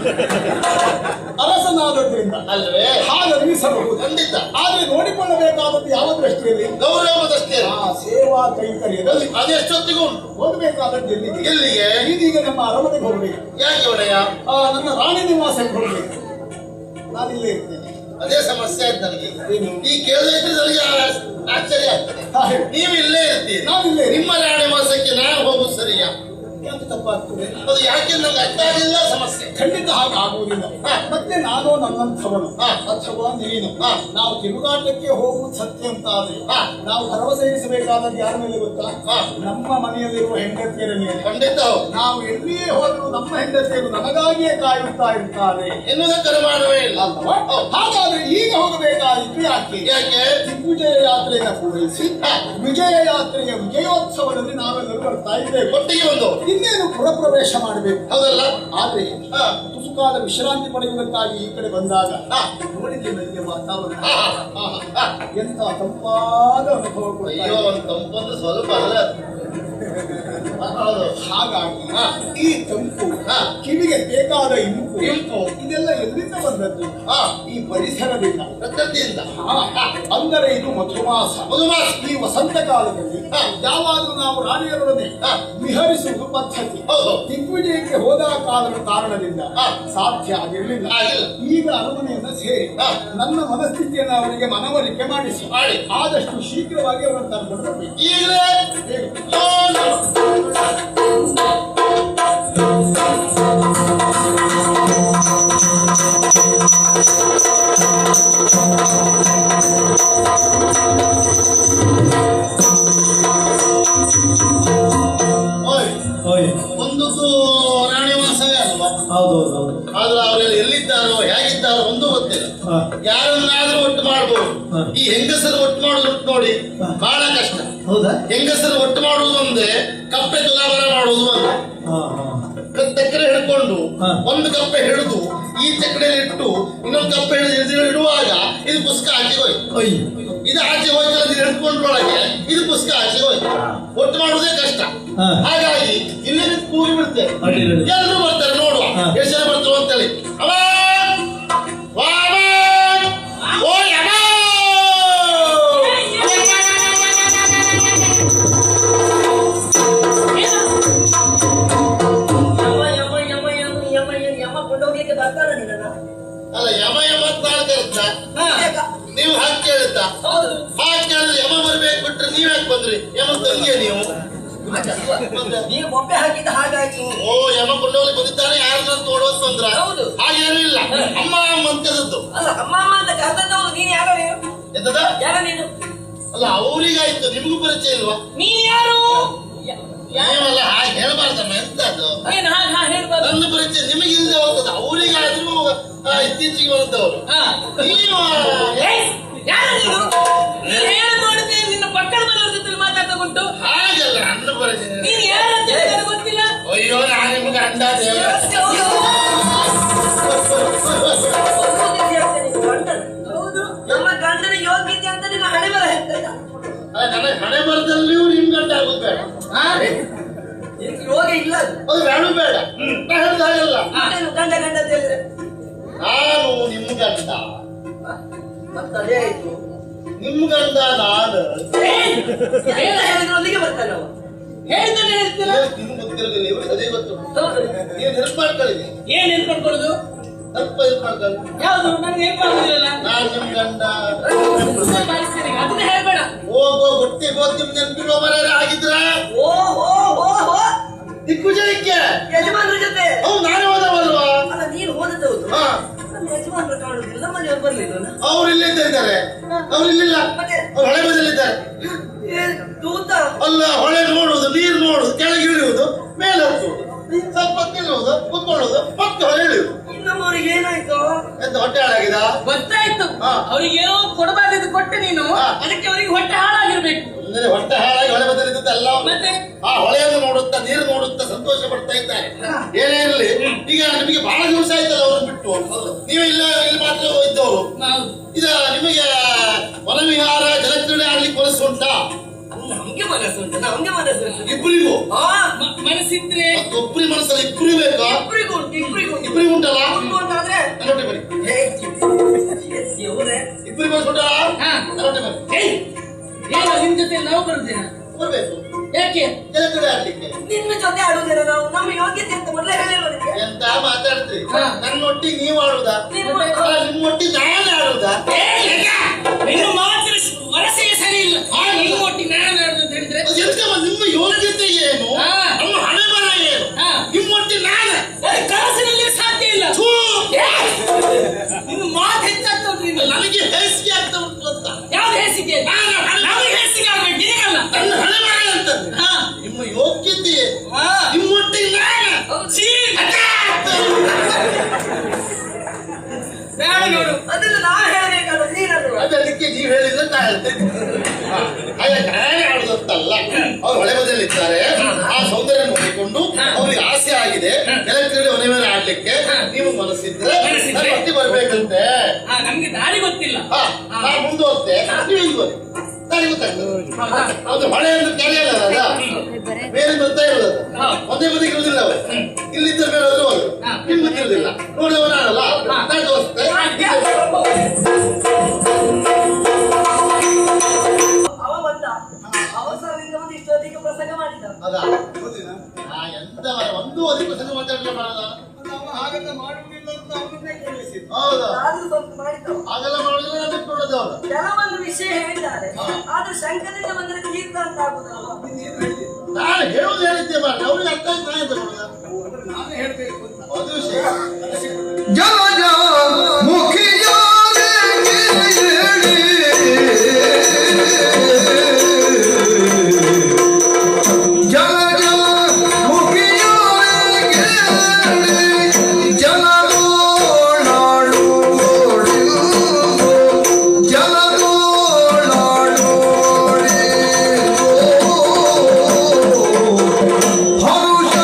ಅರಸನಾದದ್ರಿಂದ ಅಲ್ವೇ ಹಾಗನ್ನಿಸಬಹುದು. ಖಂಡಿತ ಆದ್ರೆ ನೋಡಿಕೊಳ್ಳಬೇಕಾದದ್ದು ಯಾವ ದೃಷ್ಟಿಯಲ್ಲಿ? ಗೌರವದಷ್ಟೇ ಆ ಸೇವಾ ಕೈಂಕರ್ಯದಲ್ಲಿ ಅದೆಷ್ಟೊತ್ತಿಗೂ ಉಂಟು ಹೋಗಬೇಕಾದದ್ದು ಎಲ್ಲಿಗೆ? ಎಲ್ಲಿಗೆ ಇದೀಗ ನಮ್ಮ ಅರಮನೆಗೆ ಹೋಗ್ಬೇಕು. ಯಾಕೆ ಒಡೆಯ ನನ್ನ ರಾಣಿ ನಿವಾಸಕ್ಕೆ ಹೋಗ್ಬೇಕು. ನಾನಿಲ್ಲೇ ಇರ್ತೇನೆ. ಅದೇ ಸಮಸ್ಯೆ ಆಯ್ತು ನನಗೆ ಏನು? ಈ ಕೇಳಿದ್ರೆ ನನಗೆ ಆಶ್ಚರ್ಯ ಆಗ್ತದೆ ಹಾ, ಹೇಳು. ನೀವು ಇಲ್ಲೇ ಇರ್ತೀರಿ ನಾನಿಲ್ಲೇ ನಿಮ್ಮ ರಾಣಿ ವಾಸಕ್ಕೆ ನಾನು ಹೋಗುದು ಸರಿಯಾ ಅಂತ ತಪ್ಪಾಗ್ತದೆ. ಅದು ಯಾಕೆ ನಂಗೆ ಅರ್ಥ ಆಗಿಲ್ಲ ಸಮಸ್ಯೆ. ಖಂಡಿತ ಹಾಗೆ ಆಗುವುದಿಲ್ಲ. ಮತ್ತೆ ನಾನು ನನ್ನಂಥವನು ಅಥವಾ ನೀನು ನಾವು ತಿರುಗಾಟಕ್ಕೆ ಹೋಗುವುದು ಸತ್ಯ ಅಂತ ಆದ್ರೆ ನಾವು ಭರವಸೆ ಇರಿಸಬೇಕಾದದ್ದು ಯಾರ ಮೇಲೆ ಗೊತ್ತಾ? ನಮ್ಮ ಮನೆಯಲ್ಲಿರುವ ಹೆಂಡತಿಯರ ಮೇಲೆ. ಖಂಡಿತ ಹೌದು. ನಾವು ಎಲ್ಲಿಯೇ ಹೋದರೂ ನಮ್ಮ ಹೆಂಡತಿಯರು ನಮಗಾಗಿಯೇ ಕಾಯುತ್ತಾ ಇರ್ತಾರೆ ಎನ್ನುವುದಕ್ಕೆ ಮಾಡುವೇ ಇಲ್ಲ ಅಲ್ವಾ? ಹಾಗಾದ್ರೆ ಈಗ ಹೋಗಬೇಕಾಗಿತ್ತು ಯಾಕೆ? ಯಾಕೆ? ದಿಗ್ವಿಜಯ ಯಾತ್ರೆಯನ್ನು ಪೂರೈಸಿ ವಿಜಯ ಯಾತ್ರೆಯ ವಿಜಯೋತ್ಸವದಲ್ಲಿ ನಾವೆಲ್ಲರೂ ಬರ್ತಾ ಇದ್ದೇವೆ. ಒಟ್ಟಿಗೆ ಒಂದು ಇನ್ನೇನು ಪುರಪ್ರವೇಶ ಮಾಡಬೇಕು, ಹೌದಲ್ಲ? ಆದ್ರೆ ತುಸು ಕಾಲ ವಿಶ್ರಾಂತಿ ಪಡೆಯುವುದಕ್ಕಾಗಿ ಈ ಕಡೆ ಬಂದಾಗ ನೋಡಿದ್ದೆ ನನಗೆ ವಾತಾವರಣ ಎಂತ ತಂಪಾದ ಅನುಭವ ಕೊಡ್ತಾ ಅಯ್ಯೋ, ಇದೆ. ಒಂದು ತಂಪೊಂದು ಸ್ವಲ್ಪ ಅಲ್ಲ. ಹೌದು. ಹಾಗಾಗಿ ಈ ತಂಪು ಕಿವಿಗೆ ಬೇಕಾದ ಇಂಪು ಇದೆಲ್ಲ ಎಲ್ಲಿಂದ ಬಂದದ್ದು? ಈ ಪರಿಸರದಿಂದ, ಪ್ರಕೃತಿಯಿಂದ. ಅಂದರೆ ಇದು ಮಧುಮಾಸ. ಮಧುಮಾಸ. ಈ ವಸಂತ ಕಾಲದಲ್ಲಿ ಯಾವಾಗಲೂ ನಾವು ರಾಣಿಯರೊಡನೆ ವಿಹರಿಸುವುದು ಪದ್ಧತಿ. ಹೌದು. ದಿಗ್ವಿಜಯಕ್ಕೆ ಹೋದ ಕಾರಣದಿಂದ ಸಾಧ್ಯ ಆಗಿರಲಿಲ್ಲ. ಈಗ ಅರಮನೆಯನ್ನು ಸೇರಿ ನನ್ನ ಮನಸ್ಥಿತಿಯನ್ನು ಅವರಿಗೆ ಮನವರಿಕೆ ಮಾಡಿಸಿ ಆದಷ್ಟು ಶೀಘ್ರವಾಗಿ ಅವರನ್ನು ಕರ್ಕೊಂಡು ಬರಬೇಕು. ಈಗಲೇ ಒಂದೊಂದು ರಾಣಿವಾಸವೇ ಅಲ್ವಾ? ಹೌದೌದು. ಆದ್ರೆ ಅವರೆಲ್ಲ ಎಲ್ಲಿದ್ದಾರೋ ಹೇಗಿದ್ದಾರೋ ಒಂದು ಗೊತ್ತಿಲ್ಲ. ಯಾರನ್ನಾದ್ರೂ ಒಟ್ಟು ಮಾಡ್ಬೋದು. ಈ ಹೆಂಗಸರು ಒಟ್ಟು ಮಾಡೋದು ನೋಡಿ ಬಹಳ ಕಷ್ಟ. ಹೌದಾ? ಹೆಂಗಸರು ಒಟ್ಟು ಮಾಡುವುದು ಒಂದೇ, ಕಪ್ಪೆ ತುಲಾಭಾರ ಮಾಡುವುದು ಒಂದೇ. ಚಕ್ರೆ ಹಿಡ್ಕೊಂಡು ಒಂದು ಕಪ್ಪೆ ಹಿಡಿದು ಈ ಚಕ್ರೆಯಲ್ಲಿ ಇಟ್ಟು ಇನ್ನೊಂದು ಕಪ್ಪೆ ಹಿಡಿದು ಇಡುವಾಗ ಇದು ಪುಸ್ತಕ ಆಚೆ ಹೋಯ್ತು. ಇದು ಆಚೆ ಹೋಯ್ತಲ್ಲ, ಇದು ಹಿಡ್ಕೊಂಡ್ರೊಳಗೆ ಇದು ಪುಸ್ತಕ ಆಚೆ ಹೋಯ್ತು. ಒಟ್ಟು ಮಾಡುವುದೇ ಕಷ್ಟ. ಹಾಗಾಗಿ ಇಲ್ಲೇ ಕೂಗಿ ಬಿಡ್ತೇವೆ, ಎಲ್ಲರೂ ಬರ್ತಾರೆ ನೋಡುವ ಎಷ್ಟು ಜನ ಬರ್ತಾರೆ ಅಂತೇಳಿ. ಅಲ್ಲ, ಯಮ ಯಮ ಅಂತ ಕರೀತಾ ನೀವು ಹಾಗೆ ಕೇಳುತ್ತಾ? ಹಾಗೆ ಕೇಳಿದ್ರೆ ಯಮ ಬರ್ಬೇಕು ಬಿಟ್ರೆ ನೀವ್ ಯಾಕೆ ಬಂದ್ರಿ? ಯಮ ತಂಗಿಯ ನೀವು? ನೀವು ಬೊಬ್ಬೆ ಹಾಕಿದ್ದ ಹಾಗಾಗಿ. ಓ, ಯಮ ಕೊಂಡೋಗ್ಲಿಕ್ಕೆ ಬಂದಿದ್ದಾನೆ, ಯಾರನ್ನ ನೋಡುವಂತ ಬಂದ್ರ? ಹಾಗೇನು ಇಲ್ಲ, ಅಮ್ಮ ಅಮ್ಮ ಅಂತದ್ದು. ಅಲ್ಲ, ಅಮ್ಮ ಅಮ್ಮ ಅಂತ ಕರೆದದ್ದು ನೀನು ಯಾರೋ? ಎಂತದ? ಯಾರ ನೀನು? ಅಲ್ಲ, ಅವ್ರಿಗಾಯ್ತು, ನಿಮಗೂ ಪರಿಚಯ ಇಲ್ವಾ? ನೀನ್ ಯಾರು? ನೀವಲ್ಲ ಹಾಗೆ ಹೇಳ್ಬಾರ್ದಮ್ಮ. ಎಂತದ್ದು ನನ್ನ ಪರಿಚಯ ನಿಮಗೆ ಇಲ್ಲದೆ ಹೋಗ್ತದ, ಅವ್ರಿಗಾದ್ರೂ ಇತ್ತೀಚೆಗೆ ಬಂದವರು. ನೀವು ನಿನ್ನ ಪಕ್ಕದ ಮನೆಯವ್ರ ಜೊತೆ ಮಾತಾಡ್ತಗೊಂಡು ಹಾಗಲ್ಲ, ನನ್ನ ಪರಿಚಯ. ನೀನ್ ಯಾರು ಗೊತ್ತಿಲ್ಲ. ಅಯ್ಯೋ, ನಾನು ನಿಮ್ಗೆ ಅಂದಾಜೆ ಹೌದು, ನಮ್ಮ ಗಂಡನ ಯೋಗ್ಯತೆ ಅಂತ ನಿನ್ನ ಹಣೆ ಬರ ಹೇಳ್ತದ. ನನ್ನ ಹಣೆ ಬರದಲ್ಲಿಯೂ ನಿಮ್ ಗಂಡ ಆಗೋದು ಬೇಡ. ಯೋಗ ಇಲ್ಲ, ಅದು ಬೇಡ ಬೇಡ. ನಾ ಹೇಳ್ದ ಹಾಗಲ್ಲ. ಗಂಡ ಗಂಡ ಅಂತ ಹೇಳಿದ್ರೆ ನಾನು ನಿಮ್ ಗಂಡ, ಮತ್ತದೇ ಆಯ್ತು. ನಿಮ್ ಗಂಡ ನಾನು ಹೇಳಿದ್ರು ಅಲ್ಲಿಗೆ ಬರ್ತಾನೆ ಅವ. ಹೇಳ್ತಾನೆ ಹೇಳ್ತೀರಾ? ನಿಮ್ಗೆ ಗೊತ್ತಿರೋದಿಲ್ಲ, ಇವ್ರಿಗೆ ಅದೇ ಗೊತ್ತು. ಹೌದು. ನೀವು ನೆನಪು ಮಾಡ್ಕೊಳ್ಳಿ. ಏನ್ ನೆನ್ಕೊಂಡ್ಕೊಡುದು? ಸ್ವಲ್ಪ ಇದು ಮಾಡ್ಕೊಳ್ಳಿ. ಯಾವ್ದು? ನಂಗೆ ನೆನಪಾಗುದಿಲ್ಲ. ನಾನು ನಿಮ್ ಗಂಡ. ಅದನ್ನ ಹೇಳ್ಬೇಡ. ಹೋಗೋ ಗೊತ್ತಿ ನಿಮ್ ನೆನಪಿರೋ ಮರ ಆಗಿದ್ರ ಓ ಓ ಓ ಓ ದಿಗ್ವಿಜಯಕ್ಕೆ ಯಜಮಾನ್ರ ಜೊತೆ. ಹೌದು, ನಾನೇ ಹೋದವಲ್ವಾ? ಅಲ್ಲ, ನೀನು ಹೋದದ್ದು ಹೌದು. ನನ್ನ ಯಜಮಾನ್ರ ಕಾಣುದಿಲ್ಲ, ಮನೆಯವ್ರು ಬರ್ಲಿಲ್ಲ. ಅವ್ರು ಇಲ್ಲಿದ್ದಾರೆ, ಅವ್ರು ಇಲ್ಲಿಲ್ಲ, ಅವ್ರು ಹೊಳೆ ಬದಲಿದ್ದಾರೆ. ತೂತ ಅಲ್ಲ, ಹೊಳೆ ನೋಡುವುದು, ನೀರು ನೋಡುವುದು, ಕೆಳಗೆ ಇಳಿಯುವುದು, ಮೇಲೆ ಹತ್ತುವುದು, ಸ್ವಲ್ಪ ನಿಲ್ಲುವುದು, ಕುತ್ಕೊಳ್ಳುವುದು, ಮತ್ತೆ ಹೊಳೆ ಇಳಿಯುವುದು. ನಮ್ಮವ್ರಿಗೆ ಏನಾಯ್ತು? ಎಂತ ಹೊಟ್ಟೆ ಹಾಳಾಗಿದ? ಗೊತ್ತಾಯ್ತು. ಅವ್ರಿಗೆ ಏನೋ ಕೊಡಬಾರದು ಕೊಟ್ಟೆ ನೀನು, ಅದಕ್ಕೆ ಅವರಿಗೆ ಹೊಟ್ಟೆ ಹಾಳಾಗಿರ್ಬೇಕು. ಹೊಟ್ಟೆ ಹಾಳಾಗಿ ಹೊಳೆ ಬದಲಿದ್ದಲ್ಲ. ಮತ್ತೆ ಆ ಹೊಳೆಯನ್ನು ನೋಡುತ್ತಾ, ನೀರು ನೋಡುತ್ತಾ ಸಂತೋಷ ಪಡ್ತಾ ಇದ್ದಾರೆ. ಏನೇ ಇರಲಿ, ಈಗ ನಿಮಗೆ ಬಹಳ ದಿವಸ ಆಯ್ತಲ್ಲ ಅವ್ರನ್ನ ಬಿಟ್ಟು. ನೀವು ಇಲ್ಲಿ ಮಾತ್ರ ಇದ್ದವರು. ಈಗ ನಿಮಗೆ ವನವಿಹಾರ ಜಲಕ್ರೀಡೆ ಆಡ್ಲಿಕ್ಕೆ ಮನಸ್ಸು ಉಂಟಾ? ನಮ್ಗೆ ಮನಸ್ಸುಂಟು, ನಮ್ಗೆ ಮನಸ್ಸುಂಟು. ಇಬ್ಬರಿಗೂ ಮನಸ್ಸಿದ್ರೆ ಒಬ್ಬರಿ ಮನಸ್ಸಲ್ಲಿ ಇಬ್ಬರು ಬೇಕಾ? ಇಬ್ಬರಿಗೂ ಉಂಟು, ಇಬ್ಬರಿಗೂ ಇಬ್ಬರಿಗೂ ಉಂಟಲ್ಲ? ಅಂತಾದ್ರೆ ನನ್ನೊಟ್ಟಿಗೆ ಬನ್ನಿ. ಇಬ್ಬರಿಗೆ ಮನಸ್ಸು ಉಂಟಲ್ಲ? ನನ್ನೊಟ್ಟಿಗೆ ಬನ್ನಿ. ನಿಮ್ ಜೊತೆ ನಾವು ಬರುತ್ತೇನೆ. ಬರ್ಬೇಕು. ಯಾಕೆ? ಜಲಕ್ರೀಡೆ ಆಡ್ಲಿಕ್ಕೆ. ನಿನ್ನ ಜೊತೆ ಆಡುವುದಿಲ್ಲ ನಾವು, ನಮ್ಮ ಯೋಗ್ಯತೆ ಅಂತ ಮೊದಲೇ ಹೇಳಿಲ್ವ ನಿಮಗೆ? ಎಂತ ಮಾತಾಡ್ತೀರಿ? ನನ್ನೊಟ್ಟಿಗೆ ನೀವು ಆಡುದಾ? ನಿಮ್ಮೊಟ್ಟಿಗೆ ನಾನು ಆಡುದಾ? ನಿನ್ನ ಮಾತ್ರ ವರಸೆಯ ಸರಿ ಇಲ್ಲ. ನಿಮ್ಮ ಒಟ್ಟಿಗೆ ನಾನು ಆಡುದು ಅಂತ ಹೇಳಿದ್ರೆ ಎಂತ ನಿಮ್ಮ ಯೋಗ್ಯತೆ ಏನು? ನಮ್ಮ ಹಣೆ ಬರ ಏನು? ಹೇಳ್ತೇನೆ. ಹಾಗೆ ಗಾಯನ ಆಡುದಂತಲ್ಲ, ಅವ್ರು ಹೊಳೆ ಬದಿಯಲ್ಲಿ ಇದ್ದಾರೆ, ಆ ಸೌಂದರ್ಯ ನೋಡಿಕೊಂಡು ಅವ್ರಿಗೆ ಆಸೆ ಆಗಿದೆ ಎಲೆಕ್ಟ್ರಿಕ್ ಮನೆ ಮೇಲೆ ಆಡ್ಲಿಕ್ಕೆ. ನೀವು ಮನಸ್ಸಿದ್ರೆ ಮತ್ತೆ ಬರ್ಬೇಕಂತೆ. ನಮ್ಗೆ ದಾರಿ ಗೊತ್ತಿಲ್ಲ. ನಾನು ಮುಂದೆ ಹೋಗ್ತೆ, ನೀವು ಹಿಂದೆ ಬನ್ನಿ, ದಾರಿ ಗೊತ್ತಾಗ್ತದೆ. ಅದು ಹೊಳೆ ಅಂದ್ರೆ ಕೆರೆ ಅಲ್ಲ, ಬೇರೆ ಬರ್ತಾ ಇರೋದು ಒಂದೇ ಬದಿಗೆ ಇರುವುದಿಲ್ಲ. ಅವರು ಇಲ್ಲಿದ್ದ ಮೇಲೆ ಹೋದ್ರು ಅವರು ನಿಮ್ಗೆ ಗೊತ್ತಿರುವುದಿಲ್ಲ. ನೋಡಿದವ ನಾನಲ್ಲ, ನಾನು ತೋರಿಸ್ತೇನೆ. ಇಷ್ಟೊತ್ತಿಗೆ ಪ್ರಸಂಗ ಮಾಡಿದ. ಅದ ಎಂತ ಒಂದು ಅಧಿಕ ಪ್ರಸಂಗ ಮಾತಾಡಲಿಲ್ಲ ಮಾಡಲ್ಲ. ಹಾಗೆಲ್ಲ ಮಾಡುವುದಿಲ್ಲ ಅಂತ ಅವರನ್ನೇ ಕೇಳಿಸಿದ್ರು. ಹೌದಾ? ಆದ್ರೂ ಸ್ವಲ್ಪ ಮಾಡಿದ್ದವು. ಹಾಗೆಲ್ಲ ಮಾಡಿದ್ರೆ ನಾನು ಬಿಟ್ಕೊಡೋದು ಅವರು. ಕೆಲವೊಂದು ವಿಷಯ ಹೇಳಿದ್ದಾರೆ, ಆದ್ರೂ ಶಂಕದಿಂದ ಬಂದರೆ ತೀರ್ಥ ಅಂತ ಆಗುದಲ್ವ? ನಾನು ಹೇಳುದು ಹೇಳಿದ್ದೆ ಮಾಡಿ ಅವ್ರಿಗೆ ಅರ್ಥ ಆಯ್ತು. ನಾನು ಹೇಳ್ಬೇಕು ಅದು ವಿಷಯ. ಜಲಜ ಮುಖಿಯಾರೆ ಹೇಳಿ ಜಲಜ ಮುಖಿಯಾರೆ ಹೇಳಿ ಜಲದೋಳಾಡು ಜಲದೋಳಾಡು ಹರುಷ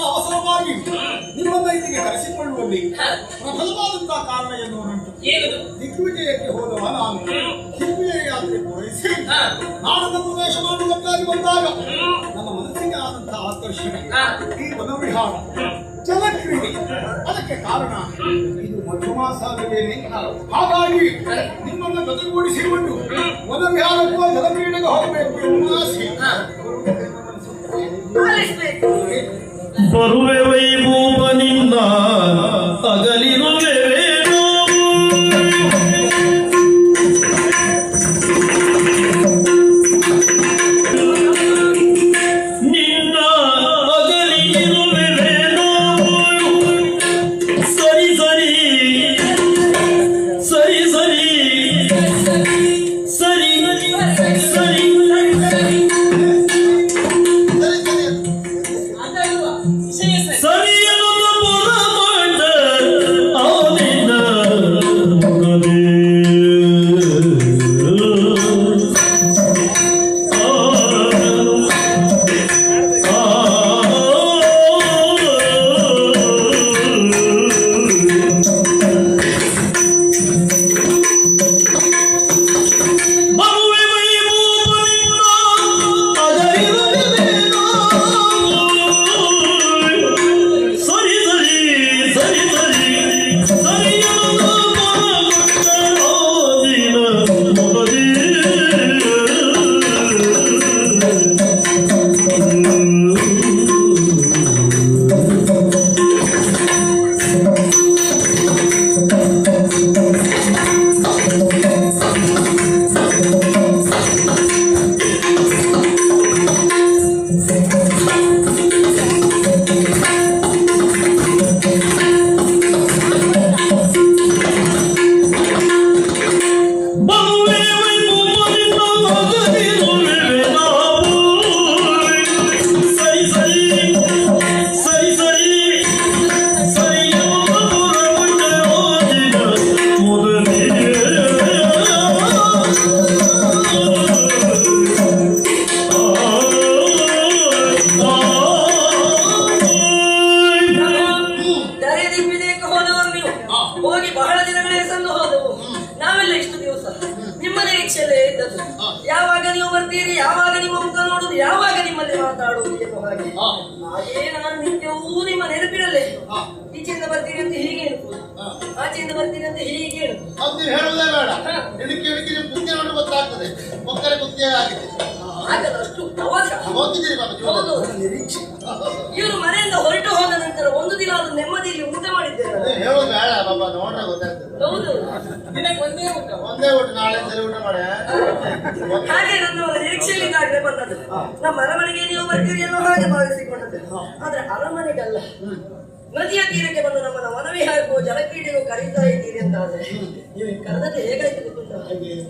ಅವಸರವಾಗಿ ನಿಮ್ಮನ್ನ ಇಲ್ಲಿಗೆ ಕರೆಸಿಕೊಳ್ಳುವಲ್ಲಿ ಪ್ರಬಲವಾದಂತಹ ಕಾರಣ ಎನ್ನುವುದುಂಟು. ದಿಗ್ವಿಜಯಕ್ಕೆ ಹೋದವ ನಾನು ದಿಗ್ವಿಜಯ ಯಾತ್ರೆ ಪೂರೈಸಿ ನಾಡದ ಪ್ರವೇಶ ಮಾಡುವುದಕ್ಕಾಗಿ ಬಂದಾಗ ನನ್ನ ಮನಸ್ಸಿಗೆ ಆದಂತಹ ಆಕರ್ಷಣೆ ಈ ವನವಿಹಾರ ಜಲಕ್ರೀಡೆ. ಅದಕ್ಕೆ ಕಾರಣ ಇದು ಮಧುಮಾಸಾದ ಮೇಲೆ. ಹಾಗಾಗಿ ನಿಮ್ಮನ್ನು ಜೊತೆಗೂಡಿಸಿಕೊಂಡು ವನವಿಹಾರಕ್ಕೂ ಜಲಕ್ರೀಡೆಗೆ ಹೋಗಬೇಕು ಎನ್ನುವ ಆಸೆ. ಬರುವೆ ವೈಭೂಪನಿಂದ ಅಗಲಿರುವೆವೇನೋ ನಿನ್ನ ಅಗಲಿರುವೆವೇನೋ ಸರಿ ಸರಿ ಸರಿ ಸರಿ ಸರಿ ಸರಿ ಸರಿಯದ ಪುರಮಾಡ ಅವನಿಂದ ಮುಗದೆ ಬರುವೆ ವೈಭೂಪನಿಂದ ಅಗಲಿರುವೆವೇನೋ ಸರಿ ಸರಿ ಸರಿ ಸರಿ ಸರಿಯಾದ ಮನದಿನ ಮುಗದಿ ಬರುವೆ ವೈಭೂಪನಿಂದ ಅಗಲಿರುವೆವೇನೋ ಸರಿ ಸರಿ ಸರಿ ಸರಿ ಸರಿಯಾದ ಪುರಮಂಡಲೋದಿನ ಮುಗದಿ ದರೆ ದಿಗ್ವಿಜಯಕ್ಕೆ ಹೋದವರು ನೀವು ಹೋಗಿ ಬಹಳ ದಿನಗಳೇ ಸಂದು ಹೋದವು. ನಾವೆಲ್ಲ ಇಷ್ಟು ದಿವಸ ನಿಮ್ಮ ನಿರೀಕ್ಷೆಯಲ್ಲೇ ಇದ್ದದ್ದು. ಯಾವಾಗ ನೀವು ಬರ್ತೀರಿ, ಯಾವಾಗ ನಿಮ್ಮ ಮುಖ ನೋಡುದು, ಯಾವಾಗ ನಿಮ್ಮಲ್ಲಿ ಮಾತಾಡುವುದು ಎನ್ನುವ ಹಾಗೆ. ಹಾಗೇ ನಾನು ನಿತ್ಯವೂ ನಿಮ್ಮ ನೆನಪಿನಲ್ಲೇ ಈಚೆಯಿಂದ ಬರ್ತೀರಿ ಅಂತ ಹೀಗೆ ಹೇಳ್ಬೋದು, ಆಚೆಯಿಂದ ಬರ್ತೀರಿ ಅಂತ ಹೀಗೆ ಹೇಳ್ಬೋದು. ಅದು ನೀವು ಹೇಳುವುದೇ ಬೇಡ. ಇದಕ್ಕೆ ನಿಮ್ ಬುದ್ಧಿ ನೋಡಿ ಗೊತ್ತಾಗ್ತದೆ. ಮಕ್ಕಳ ಬುದ್ಧಿ ಆಗಿದೆ. ಹಾಗಲ್ಲ ಅಷ್ಟು ಪ್ರವಾಸ. ಹೋಗಿದ್ದೀರಿ ಬಾಬಾ ಜೀವನ ಹೌದು. ಇವರು ಮನೆಯಿಂದ ಹೊರಟು ಹೋದ ನಂತರ ಒಂದು ದಿನ ಅದು ನೆಮ್ಮದಿಯಲ್ಲಿ ಊಟ ಮಾಡಿದ್ದೇನೆ. ಹೇಳೋದು ಬೇಡ ಬಾಬಾ, ನೋಡ್ರೆ ಗೊತ್ತಾಗ್ತದೆ. ಹೌದು. ದಿನಕ್ಕೆ ಒಂದೇ ಊಟ. ಒಂದೇ ಊಟ, ನಾಳೆ ಸರಿ ಊಟ ಮಾಡ. ಹಾಗೆ ನನ್ನ ನಿರೀಕ್ಷೆಯಲ್ಲಿ ಇದಾಗಲೇ ಬಂದದ್ದು. ನಮ್ಮ ಅರಮನೆಗೆ ನೀವು ಬರ್ತೀರಿ ಅನ್ನೋ ಹಾಗೆ ಭಾವಿಸಿಕೊಂಡದ್ದು. ಆದ್ರೆ ಅರಮನೆಗಲ್ಲ, ನದಿಯ ತೀರಕ್ಕೆ ಬಂದು ನಮ್ಮನ್ನ ವನವಿಹಾರಕ್ಕೂ ಜಲಕ್ರೀಡೆಗೂ ಕರೀತಾ ಇದ್ದೀರಿ ಅಂತ ಆದ್ರೆ ನೀವು ಕರೆದದ್ದು ಹೇಗಾಯ್ತು ಗೊತ್ತುಂಟಾ?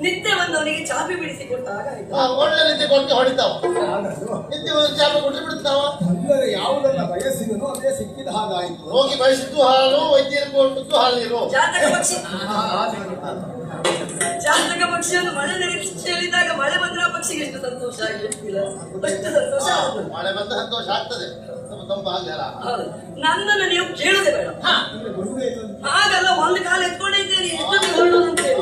ನಿತ್ಯ ಬಂದು ಅವನಿಗೆ ಚಾಪಿ ಬಿಡಿಸಿಕೊಟ್ಟ ಹಾಗಾಯ್ತು. ಒಳ್ಳೆ ನಿದ್ದೆ ಕೊಟ್ಟು ಹೊಡಿತಾವ, ನಿದ್ದೆ ಒಂದು ಚಾಪ ಕೊಟ್ಟು ಬಿಡ್ತಾವ. ಅಂದರೆ ಯಾವುದನ್ನ ಬಯಸಿದನೋ ಅದೇ ಸಿಕ್ಕಿದ ಹಾಗಾಯಿತು. ರೋಗಿ ಬಯಸಿದ್ದು ಹಾಲು, ವೈದ್ಯರು ಕೊಟ್ಟದ್ದು ಹಾಲಿರು. ಜಾತಕ ಪಕ್ಷಿ, ಜಾತಕ ಪಕ್ಷಿಯನ್ನು ಮಳೆ ನಿರೀಕ್ಷೆಯಲ್ಲಿದ್ದಾಗ ಮಳೆ ಬಂದ್ರೆ ಆ ಪಕ್ಷಿಗೆ ಎಷ್ಟು ಸಂತೋಷ ಆಗಿರ್ತಿಲ್ಲ, ಅಷ್ಟು ಸಂತೋಷ ಆಗುದು. ಮಳೆ ಬಂದ ಸಂತೋಷ ಆಗ್ತದೆ, ಸ್ವಲ್ಪ ತಂಪು ಆಗಲ್ಲ. ಹೌದು. ನನ್ನನ್ನು ನೀವು ಕೇಳುದೇ ಬೇಡ. ಹಾಗಲ್ಲ, ಒಂದು ಕಾಲ ಎತ್ಕೊಂಡೇ ಇದ್ದೇನೆ, ಎಷ್ಟೊತ್ತಿಗೆ ಹೊರಡೋದು ಅಂತ ಹೇಳಿ.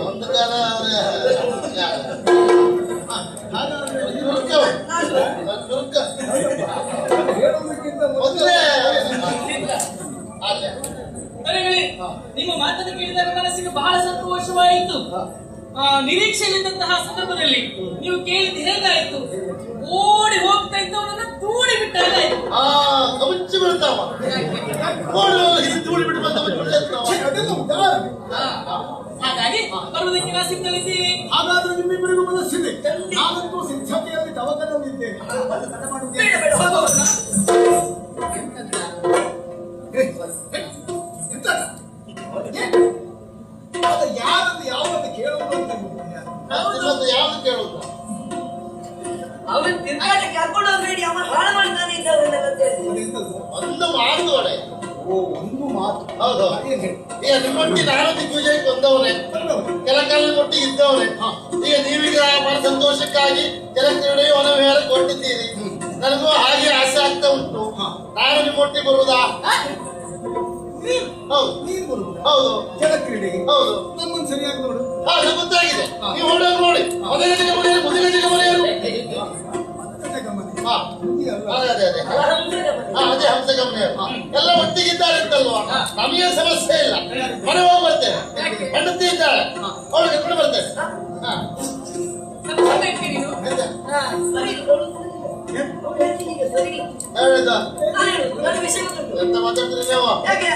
ಒಂದು ಕಾಲ ಅರೆಗಳೇ, ನಿಮ್ಮ ಮಾತನ್ನು ಕೇಳಿದಾಗ ಮನಸ್ಸಿಗೆ ಬಹಳ ಸಂತೋಷವಾಯಿತು. ನಿರೀಕ್ಷೆಯಲ್ಲಿದ್ದಂತಹ ಸಂದರ್ಭದಲ್ಲಿ ನೀವು ಕೇಳಿದ್ದು ಹೇಗಾಯ್ತು? ಓಡಿ ಹೋಗ್ತಾ ಇದ್ದವನನ್ನ ತೂಡಿ ಬಿಟ್ಟಾಗಾಯ್ತು. ಕಮಚ್ಚಿ ಬಿಡ್ತಾವ, ತೂಡಿ ಬಿಟ್ಟು ಬಂದ ಹಾಗಾಗಿ ಬರುವುದಕ್ಕೆ ನಾ ಸಿದ್ಧಳಿದ್ದೀವಿ. ಹಾಗಾದ್ರೆ ನಿಮ್ಮಿಬ್ಬರಿಗೂ ಮನಸ್ಸಿದೆ. ನಾನಂತೂ ಸಿದ್ಧತೆಯಲ್ಲಿ ತವಕದಲ್ಲಿದ್ದೇನೆ. ಬೇಡ ಬೇಡ, ಹೋಗೋಣ. ಯಾರನ್ನು ಯಾವತ್ತು ಕೇಳುವುದು ಅಂತ ಯಾವ್ದು ಕೇಳುದು? ಅವನು ತಿರ್ಗಾಟಕ್ಕೆ ಕರ್ಕೊಂಡು ಹೋಗ್ಬೇಡಿ, ಅವನು ಹಾಳು ಮಾಡ್ತಾನೆ ಇದ್ದವನ್ನೆಲ್ಲ ಅಂತ ಹೇಳ್ತೀನಿ. ಒಂದು ಮಾತೋಡೆ. ಒಂದು ಮಾತು. ಹೌದು. ಈಗ ನಿಮ್ಮೊಟ್ಟಿಗೆ ನಾನು ದಿಗ್ವಿಜಯಕ್ಕೆ ಬಂದವನೇ, ಕೆಲ ಕಾಲ ಒಟ್ಟಿಗೆ ಇದ್ದವನೇ. ಈಗ ನೀವೀಗ ಬಹಳ ಸಂತೋಷಕ್ಕಾಗಿ ಜಲಕ್ರೀಡೆ ವನವಿಹಾರ ಕೊಟ್ಟಿದ್ದೀರಿ. ನನಗೂ ಹಾಗೆ ಆಸೆ ಆಗ್ತಾ ಉಂಟು. ನಾನು ನಿಮ್ಮೊಟ್ಟಿಗೆ ಬರುವುದಾ? ಹೌದು. ನೀನು ಬರುವುದು ಹೌದು. ಜಲಕ್ರೀಡೆಗೆ. ಹೌದು. ನಮ್ಮನ್ನು ಸರಿಯಾಗಿ ನೋಡು. ಅದು ಗೊತ್ತಾಗಿದೆ. ನೀವು ಹೊರಡೋದು ನೋಡಿ. ಮೊದಲಿಗೆ ಮನೆಯರು, ಮುದಿಗಜಿಗೆ ಮನೆಯರು. ಹಾ, ಅದೇ ಅದೇ ಅದೇ ಹಂಸಗಮನೆಯರು ಎಲ್ಲ ಒಟ್ಟಿಗಿದ್ದಾರೆ ಅಂತಲ್ವಾ? ನಮಗೆ ಸಮಸ್ಯೆ ಇಲ್ಲ. ಮನೆ ಹೋಗಿ ಬರ್ತೇನೆ, ಹೆಂಡತಿ ಇದ್ದಾಳೆ, ಅವಳಿಗೆ ಕರ್ಕೊಂಡು ಬರ್ತೇನೆ. ಹಾ, ನೀನು ಸರಿ ಹೇಳಿದ ನನ್ನ ವಿಷಯ ಗೊತ್ತುಂಟು. ಎಂತ ಮಾತಾಡ್ತೀರಿ ನೀವು? ಯಾಕೆ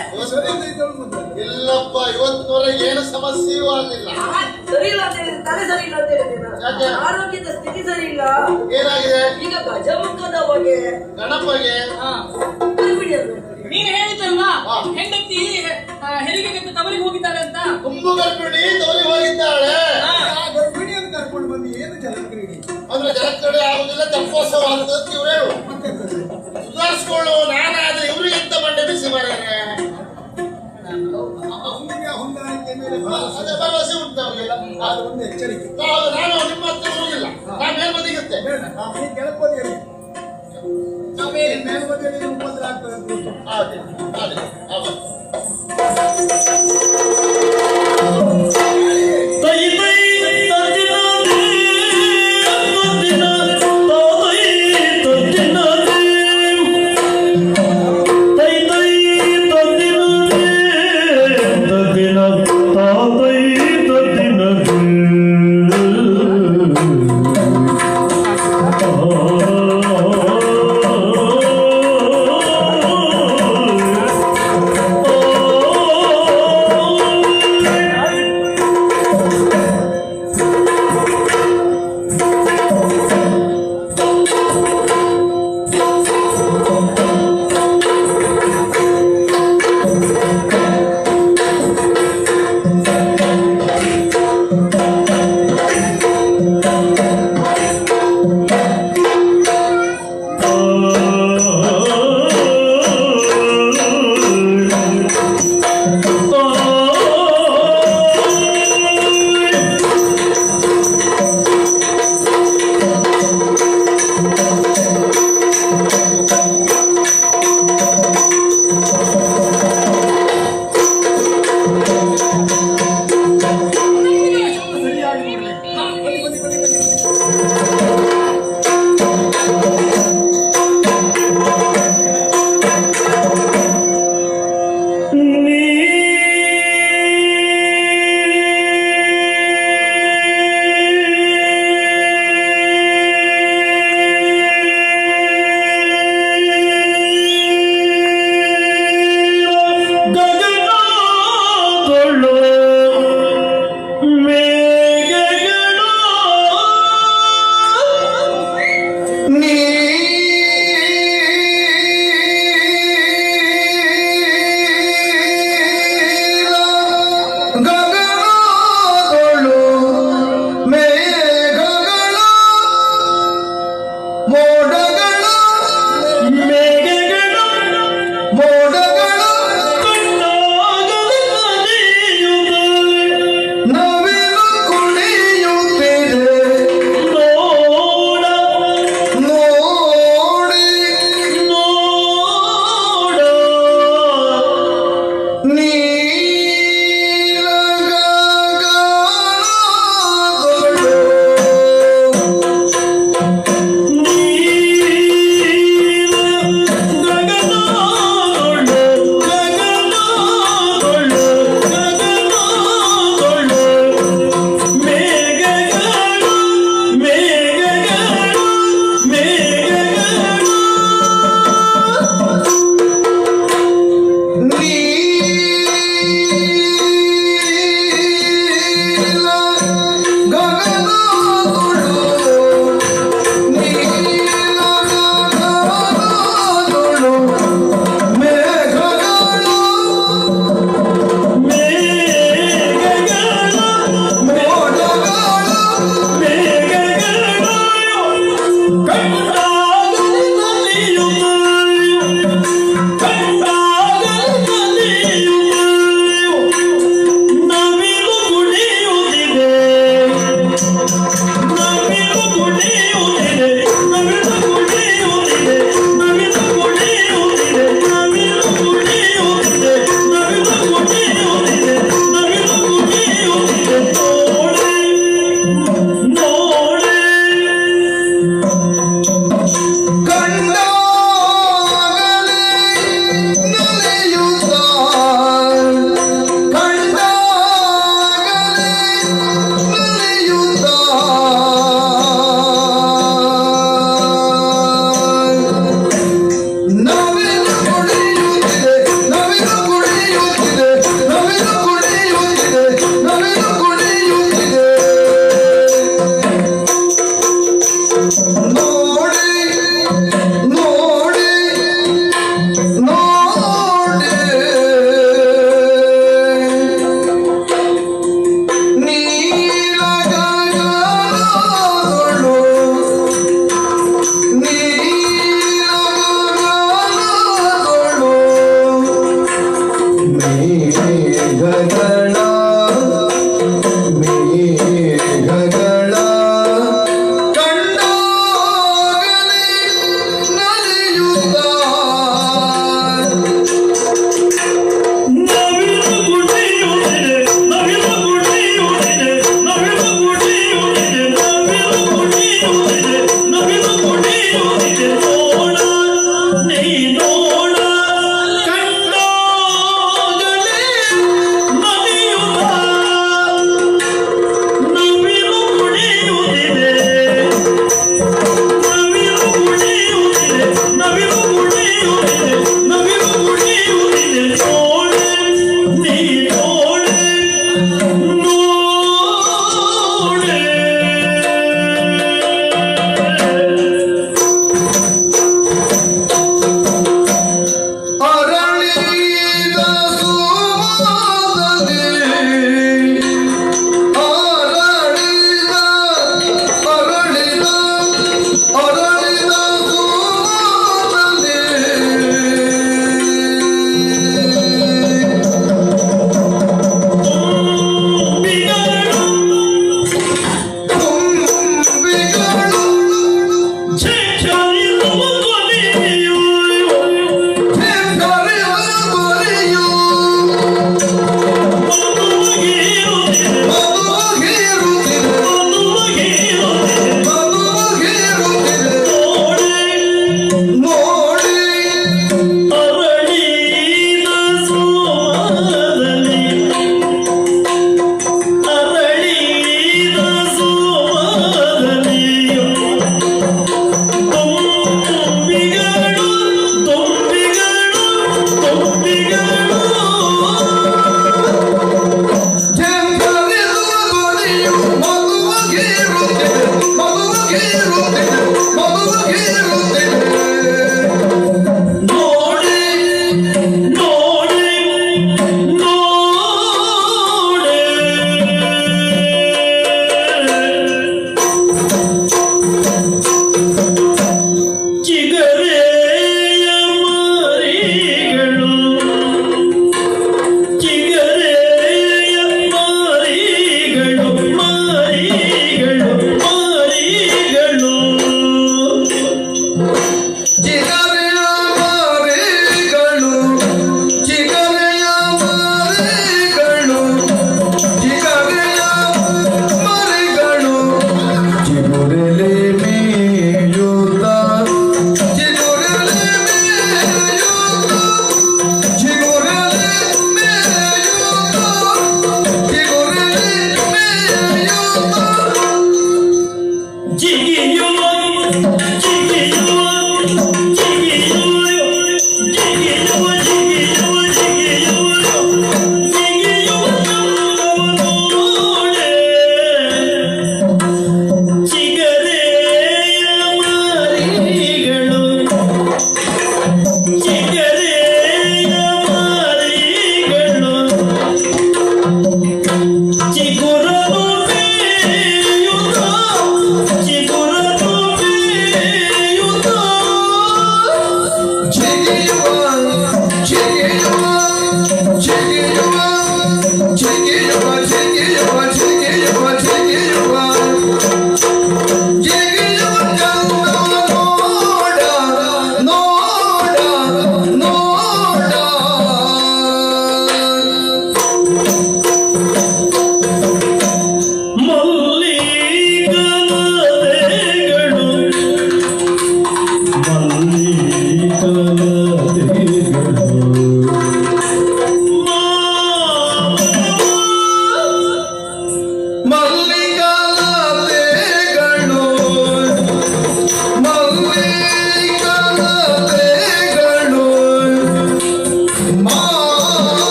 ಇಲ್ಲಪ್ಪ, ಇವತ್ತಿನವರೆಗೆ ಏನು ಸಮಸ್ಯೆಯೂ ಆಗಲಿಲ್ಲ. ಸರಿ ಇಲ್ಲ ಅಂತ ಹೇಳಿದ್ರೆ ತಲೆ ಸರಿ ಇಲ್ಲ ಅಂತ ಹೇಳಿದ್ರೆ ಯಾಕೆ? ಆರೋಗ್ಯದ ಸ್ಥಿತಿ ಸರಿ ಇಲ್ಲ. ಏನಾಗಿದೆ? ಈಗ ಗಜಮುಖದ ಬಗ್ಗೆ ಗಣಪಗೆ ಗರ್ಭಿಣಿ ಅದು. ನೀನು ಹೇಳಿದ್ದಲ್ವಾ ಹಾ. ಹೆಂಡತಿ ಹೆರಿಗೆಗೆ ತವರಿಗೆ ಹೋಗಿದ್ದಾಳೆ ಅಂತ. ತುಂಬು ಗರ್ಭಿಣಿ ತವರಿಗೆ ಹೋಗಿದ್ದಾಳೆ. ಆ ಗರ್ಭಿಣಿಯನ್ನು ಕರ್ಕೊಂಡು ಬಂದು ಏನು ಜಲಕ್ರೀಡೆ? ಅಂದ್ರೆ ಜಲಕ್ರೀಡೆ ಆಗುದಿಲ್ಲ, ತಪ್ಪೋತ್ಸವ ಆಗ್ತದೆ ಇವ್ರು ಹೇಳು. ಸುಧಾರಿಸ್ಕೊಳ್ಳು. ನಾನಾದ್ರೆ ಇವ್ರಿಗಿಂತ ಮಂಡೆ ಬಿಸಿ ಮಾರೇನೆ. ಅವನಿಗೆ ಆ ಹೊಂದಾಣಿಕೆ ಮೇಲೆ ಅದೇ ಭರವಸೆ ಉಂಟು ಅವ್ರಿಗೆಲ್ಲ. ಆದ್ರೆ ಒಂದು ಎಚ್ಚರಿಕೆ. ನಾನು ನಿಮ್ಮ ಹತ್ರ ಹೋಗಿಲ್ಲ, ನಾನು ಮೇಲ್ಬದಿಗಿದ್ದೆ. ಬೇಡ, ಈ ಕೆಳಪದಿಯಲ್ಲಿ ಮೇಲ್ಬದಿಯಲ್ಲಿ ಉಪದ್ರ ಆಗ್ತದೆ ಅಂತ ಗೊತ್ತು. ಅದೇ ಅದೇ ಹೌದು. ತೈ ತೈ ತದ್ದಿನ ತದ್ದಿನ ತಾತೈ ತದ್ದಿನ ತೈ ತೈ ತದ್ದಿನ ತದ್ದಿನ ತಾತೈ ತದ್ದಿನ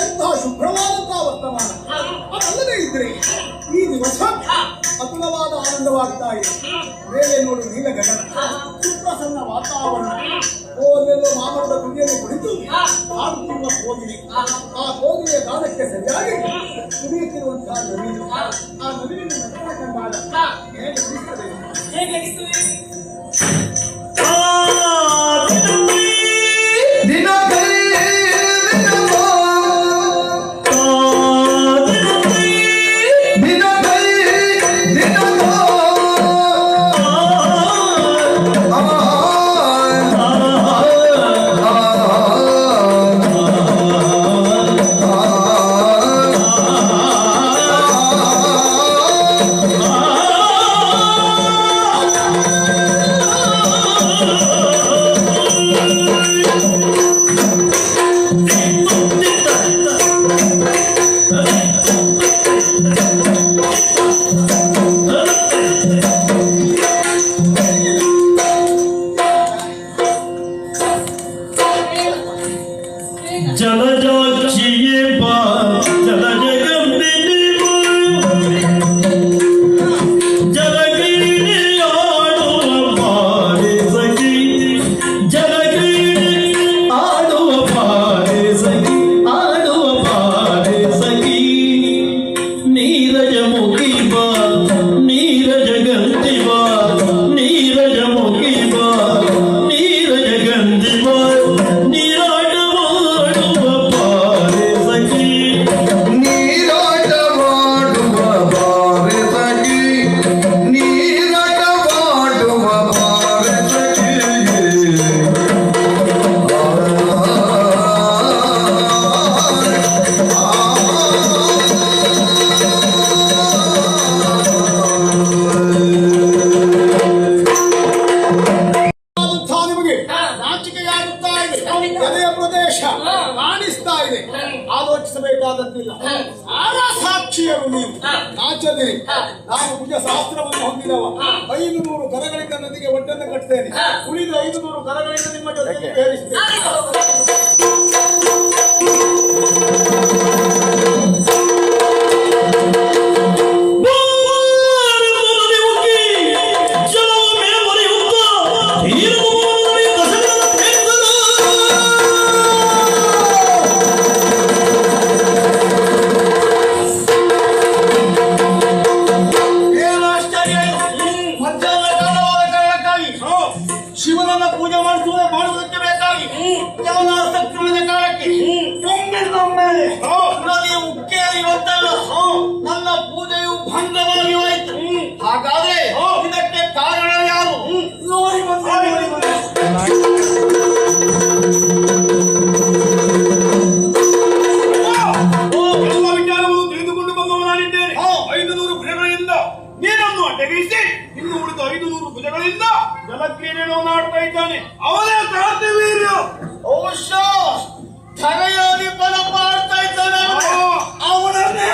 ಎಂತಹ ಶುಭ್ರವಾದಂತಹ ವರ್ತಮಾನ. ಅದಲ್ಲದೆ ಇದ್ರೆ ಈ ದಿವಸ ಅತುಲವಾದ ಆನಂದವಾಗ್ತಾ ಇದೆ. ಮೇಲೆ ನೋಡು ನೀಲ ಗಗನ, ಸುಪ್ರಸನ್ನ ವಾತಾವರಣ. ಓದೆಲ್ಲೋ ಮಾಮರದ ತುದಿಯಲ್ಲಿ ಕುಳಿತು ಹಾಡುತ್ತಿರುವ ಕೋಗಿಲೆ. ಆ ಕೋಗಿಲೆಯ ಗಾನಕ್ಕೆ ಸರಿಯಾಗಿ ಕುಡಿಯುತ್ತಿರುವಂತಹ ನವಿಲು. ಆ ನವಿಲಿನ ನಟನ ಕಂಡಾಗ ಹೇಗೆ ಅನಿಸ್ತದೆ? ಹೇಗೆ ಅನಿಸ್ತದೆ? ದಿನ ಕೈ ಜಲಜಾಕ್ಷಿಯೇ ಬಾ ಜಲಜಗಂಬಿನಿ ಜಲಕ್ರೀಡೆ ಆಡುವ ಬಾರೆ ಸಖಿ ಜಲಕ್ರೀಡೆ ಆಡುವ ಬಾರೆ ಸಖಿ ಆಡುವ ಬಾರೆ ಸಖಿ ನೀರಜ ಮುಖಿ ಬಾ ನೀರಜ ಗಂಧಿ ಬಾ ನೀರಜ ಮುಖಿ ಬಾ ನೀರಜ ಗಂಧಿ ಬಾ ಎದೆಯ ಪ್ರದೇಶ ಕಾಣಿಸ್ತಾ ಇದೆ. ಆಲೋಚಿಸಬೇಕಾದದ್ದಿಲ್ಲ. ಸಾರಾ ಸಾಕ್ಷಿಯರು ನೀವು ನಾಚದಿರಿ. ನಾನು ಭುಜ ಶಾಸ್ತ್ರವನ್ನು ಹೊಂದಿದವ. 500 ಕರಗಳಿಂದ ನದಿಗೆ ಒಡ್ಡನ್ನು ಕಟ್ತೇನೆ. ಉಳಿದ 500 ಕರಗಳಿಂದ ನಿಮ್ಮ ಜೊತೆಗೆ ಹೇರಿಸ್ತೇನೆ. ಶಿವನನ್ನ ಪೂಜೆ ಮಾಡುವುದಕ್ಕೆ ಬೇಕಾಗಿ ದೇವನಾಸಕ್ತಿಯ ಕಾಲಕ್ಕೆ ಒಮ್ಮೆ ನದಿಯ ಉಕ್ಕೆಯಾಗಿ ಬಂತಲ್ಲ, ನನ್ನ ಪೂಜೆಯು ಭಂಗವಾಗಿ ಹೋಯಿತು. ಹಾಗಾದ್ರೆ ಇದಕ್ಕೆ ಕಾರಣ ಯಾರು? ನೋಡಿ ಬಂದೆ. ಎಲ್ಲ ವಿಚಾರವನ್ನು ತಿಳಿದುಕೊಂಡು ಬಂದವನಾಗಿದ್ದೇನೆ. 500 ಭುಜಗಳಿಂದ ನೀನನ್ನು ಅಡ್ಡಗಿಸಿ ಇನ್ನು ಉಳಿದ 500 ಭುಜಗಳಿಂದ ಜಲಕ್ರೀಡೆಯನ್ನು ಆಡ್ತಾ ಇದ್ದಾನೆ. ಅವನೇ ಕಾರ್ತಿವೀರ್ಯ. ಧರೆಯಾಗಿ ಬಲ ಮಾಡ್ತಾ ಇದ್ದಾನೆ. ಅವನನ್ನೇ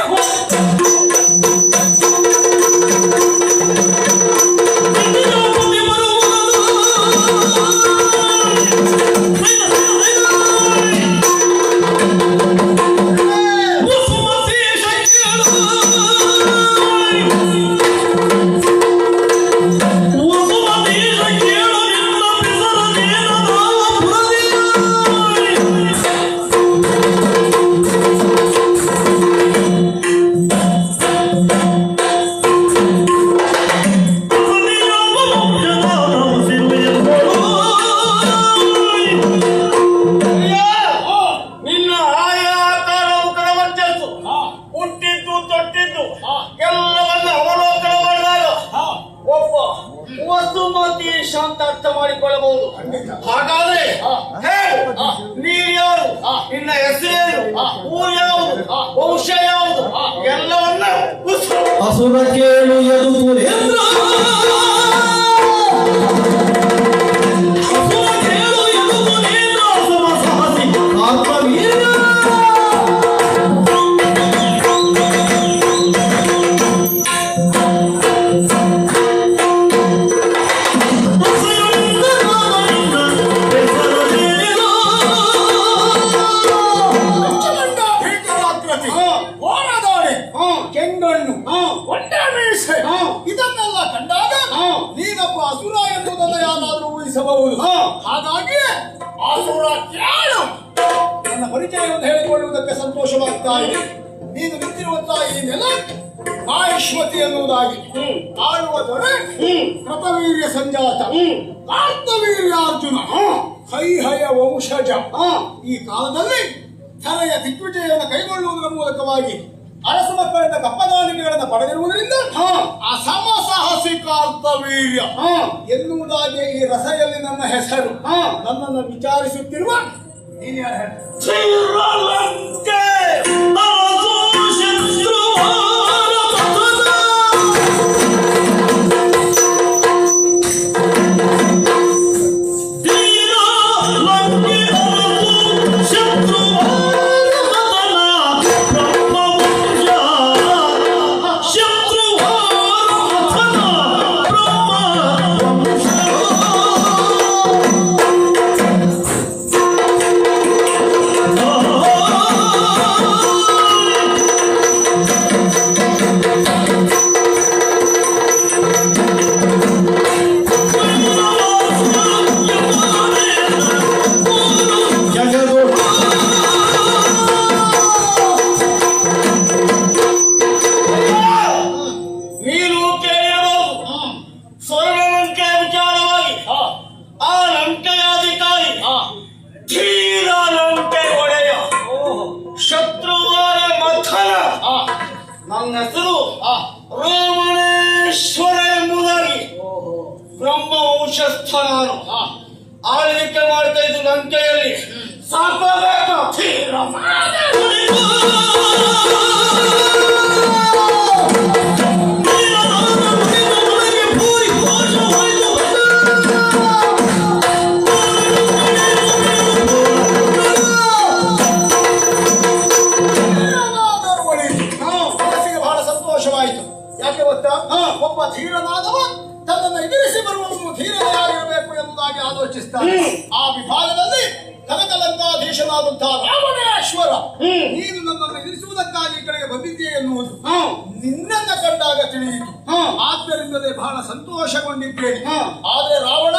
ಶಾಂತ ಅರ್ಥ ಮಾಡಿಕೊಳ್ಳಬಹುದು. ಹಾಗಾದ್ರೆ ನೀರು ಯಾರು, ನಿನ್ನ ಹೆಸರೇನು, ಊರು ಯಾವುದು, ವಂಶ ಯಾವುದು ಎಲ್ಲವನ್ನ ಅಸುರ ಕೇಳು ಯದು ಸುರೇಂದ್ರ ಅಸುರ ಕೇಳು ಯದು ಸುರೇಂದ್ರ ಅಸುರ ಸಾಹಸಿ ಆತ್ಮವೀರ ಹೌದು ಹಾಗಾಗಿ ಆಸುರ ಕೇಳು ನನ್ನ ಪರಿಚಯವನ್ನು ಹೇಳಿಕೊಳ್ಳುವುದಕ್ಕೆ ಸಂತೋಷವಾಗ್ತಾ ಇದೆ. ನೀನು ನಿಂತಿರುವಂತಹ ಈ ನೆಲ ಮಾಹಿಷ್ಮತಿ ಎನ್ನುವುದಾಗಿ ಆಳುವ ದೊರೆ ಕೃತವೀರ್ಯ ಸಂಜಾತ ಕಾರ್ತವೀರ್ಯಾರ್ಜುನ ಹೈಹಯ ವಂಶಜ. ಈ ಕಾಲದಲ್ಲಿ ಧರೆಯ ದಿಗ್ವಿಜಯವನ್ನು ಕೈಗೊಳ್ಳುವುದರ ಮೂಲಕವಾಗಿ ಅರಸ ಮಕ್ಕಳಿಂದ ಕಪ್ಪದಾನಿಗಳನ್ನು ಪಡೆದಿರುವುದರಿಂದ ಆ ಸಾಹಸಿ ಕಾರ್ತವೀರ್ಯ ಎನ್ನುವುದಾಗಿ ಈ ರಸೆಯಲ್ಲಿ ನನ್ನ ಹೆಸರು. ನನ್ನನ್ನು ವಿಚಾರಿಸುತ್ತಿರುವ ನೀನು ಯಾರು ಹೇಳ? ಶ್ರೀರಂಗೆ ಅರಸು ಶತ್ರುವಾರ ಪಥದ ಶ್ರೀರಂಗೆ ಅರಸು ಶತ್ರುವಾರ ಪಥನ ಬ್ರಹ್ಮವಂಶ ಶತ್ರುವಾರ ಪಥನ ಬ್ರಹ್ಮವಂಶ ನೀನು ಕೇಳಿರಬಹುದು ಸ್ವರ್ಣಲಂಕೆಯ ವಿಚಾರವಾಗಿ ಆ ಲಂಕೆಯ ಅಧಿಕಾರಿ ಧೀರ ಲಂಕೆ ಒಡೆಯ ಶತ್ರುವಾರ ಮಥನ. ನನ್ನ ಹೆಸರು ರೋಮಣೇಶ್ವರ ಎಂಬುದಾಗಿ ಬ್ರಹ್ಮವಂಶಸ್ಥ ನಾನು. ಆಳ್ವಿಕೆ ಮಾಡ್ತಾ ಇದ್ದು ಲಂಕೆಯಲ್ಲಿ ಸಾಕೋಬೇಕು. ಧೀರ ಮನಸ್ಸಿಗೆ ಬಹಳ ಸಂತೋಷವಾಯಿತು. ಯಾಕೆ ಗೊತ್ತಾ? ಒಬ್ಬ ಧೀರನಾದವ ತನ್ನನ್ನು ಎದುರಿಸಿ ಬರುವವನು ಧೀರನೇ ಆಗಿರಬೇಕು ಎಂಬುದಾಗಿ ಆಲೋಚಿಸ್ತಾನೆ. ಆ ವಿಭಾಗದಲ್ಲಿ ಕನಕಲಂಕಾಧೀಶನಾದಂತಹ ರಾವಣೇಶ್ವರ ನೀನು ನನ್ನನ್ನು ಎದುರಿಸುವುದಕ್ಕಾಗಿ ಈ ಕಡೆಗೆ ಬಂದಿದ್ದೀಯ ಎನ್ನುವುದು ನಿನ್ನನ್ನು ಕಂಡಾಗ ತಿಳಿಯಿತು. ಆದ್ದರಿಂದಲೇ ಬಹಳ ಸಂತೋಷಗೊಂಡಿದ್ದೇನೆ. ಆದ್ರೆ ರಾವಣ,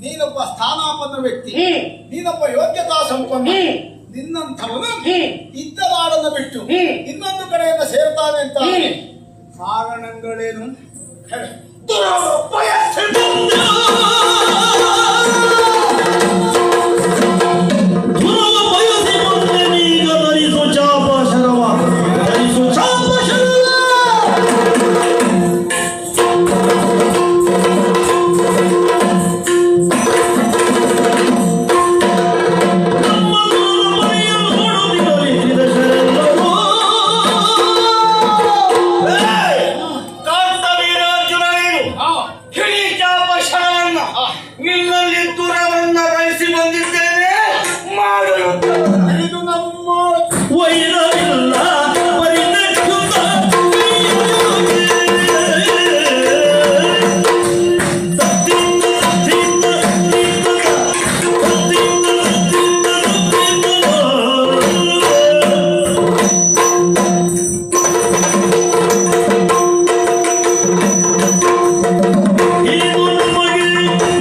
ನೀನೊಬ್ಬ ಸ್ಥಾನಾಪನ್ನ ವ್ಯಕ್ತಿ, ನೀನೊಬ್ಬ ಯೋಗ್ಯತಾ ಸಂಪನ್ನ. ನಿನ್ನಂಥವನು ಇದ್ದ ನಾಡನ್ನು ಬಿಟ್ಟು ಇನ್ನೊಂದು ಕಡೆಯಿಂದ ಸೇರ್ತಾನೆ ಅಂತ ಕಾರಣಗಳೇನು? ನಿನ್ನಲ್ಲಿ ದುರವನ್ನ ಬಯಸಿ ಬಂದಿದ್ದೇನೆ. ಮಾಡು ಇದು ನಮ್ಮ ವೈರವಿಲ್ಲ ಪರಿಣಕ್ಷುತ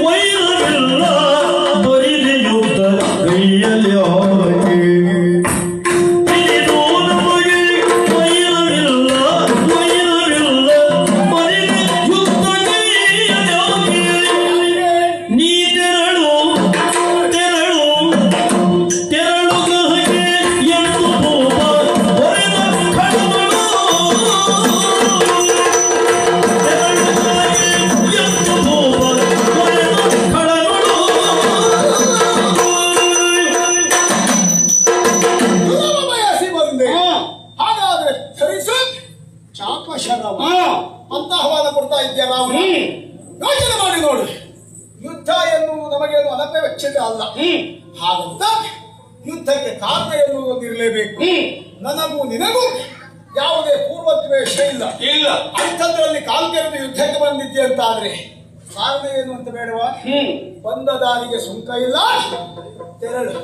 ವೈರವಿಲ್ಲ ಪರಿಣಯುಕ್ತ ಕೈಯಲ್ಲಿ ಚಾಪಶರವ ಅಂತ ಆಹ್ವಾನ ಕೊಡ್ತಾ ಇದ್ಯಾ ರಾವಣ? ಯೋಚನೆ ಮಾಡಿ ನೋಡು. ಯುದ್ಧ ಎನ್ನುವುದು ನಮಗೇನು ಅನಪೇಕ್ಷಿತ ಅಲ್ಲ. ಹಾಗಂತ ಯುದ್ಧಕ್ಕೆ ಕಾರಣ ಎನ್ನುವುದು ಇರಲೇಬೇಕು. ನನಗೂ ನಿನಗೂ ಯಾವುದೇ ಪೂರ್ವದ್ವೇಷ ಇಲ್ಲ. ಅಂಥದ್ರಲ್ಲಿ ಕಾಲ್ಕೆರೆದು ಯುದ್ಧಕ್ಕೆ ಬಂದಿದ್ದೆ ಅಂತ ಆದ್ರೆ ಕಾರಣ ಏನು ಅಂತ ಬೇಡವಾ? ಬಂದ ದಾರಿಗೆ ಸುಂಕ ಇಲ್ಲ, ತೆರಳು.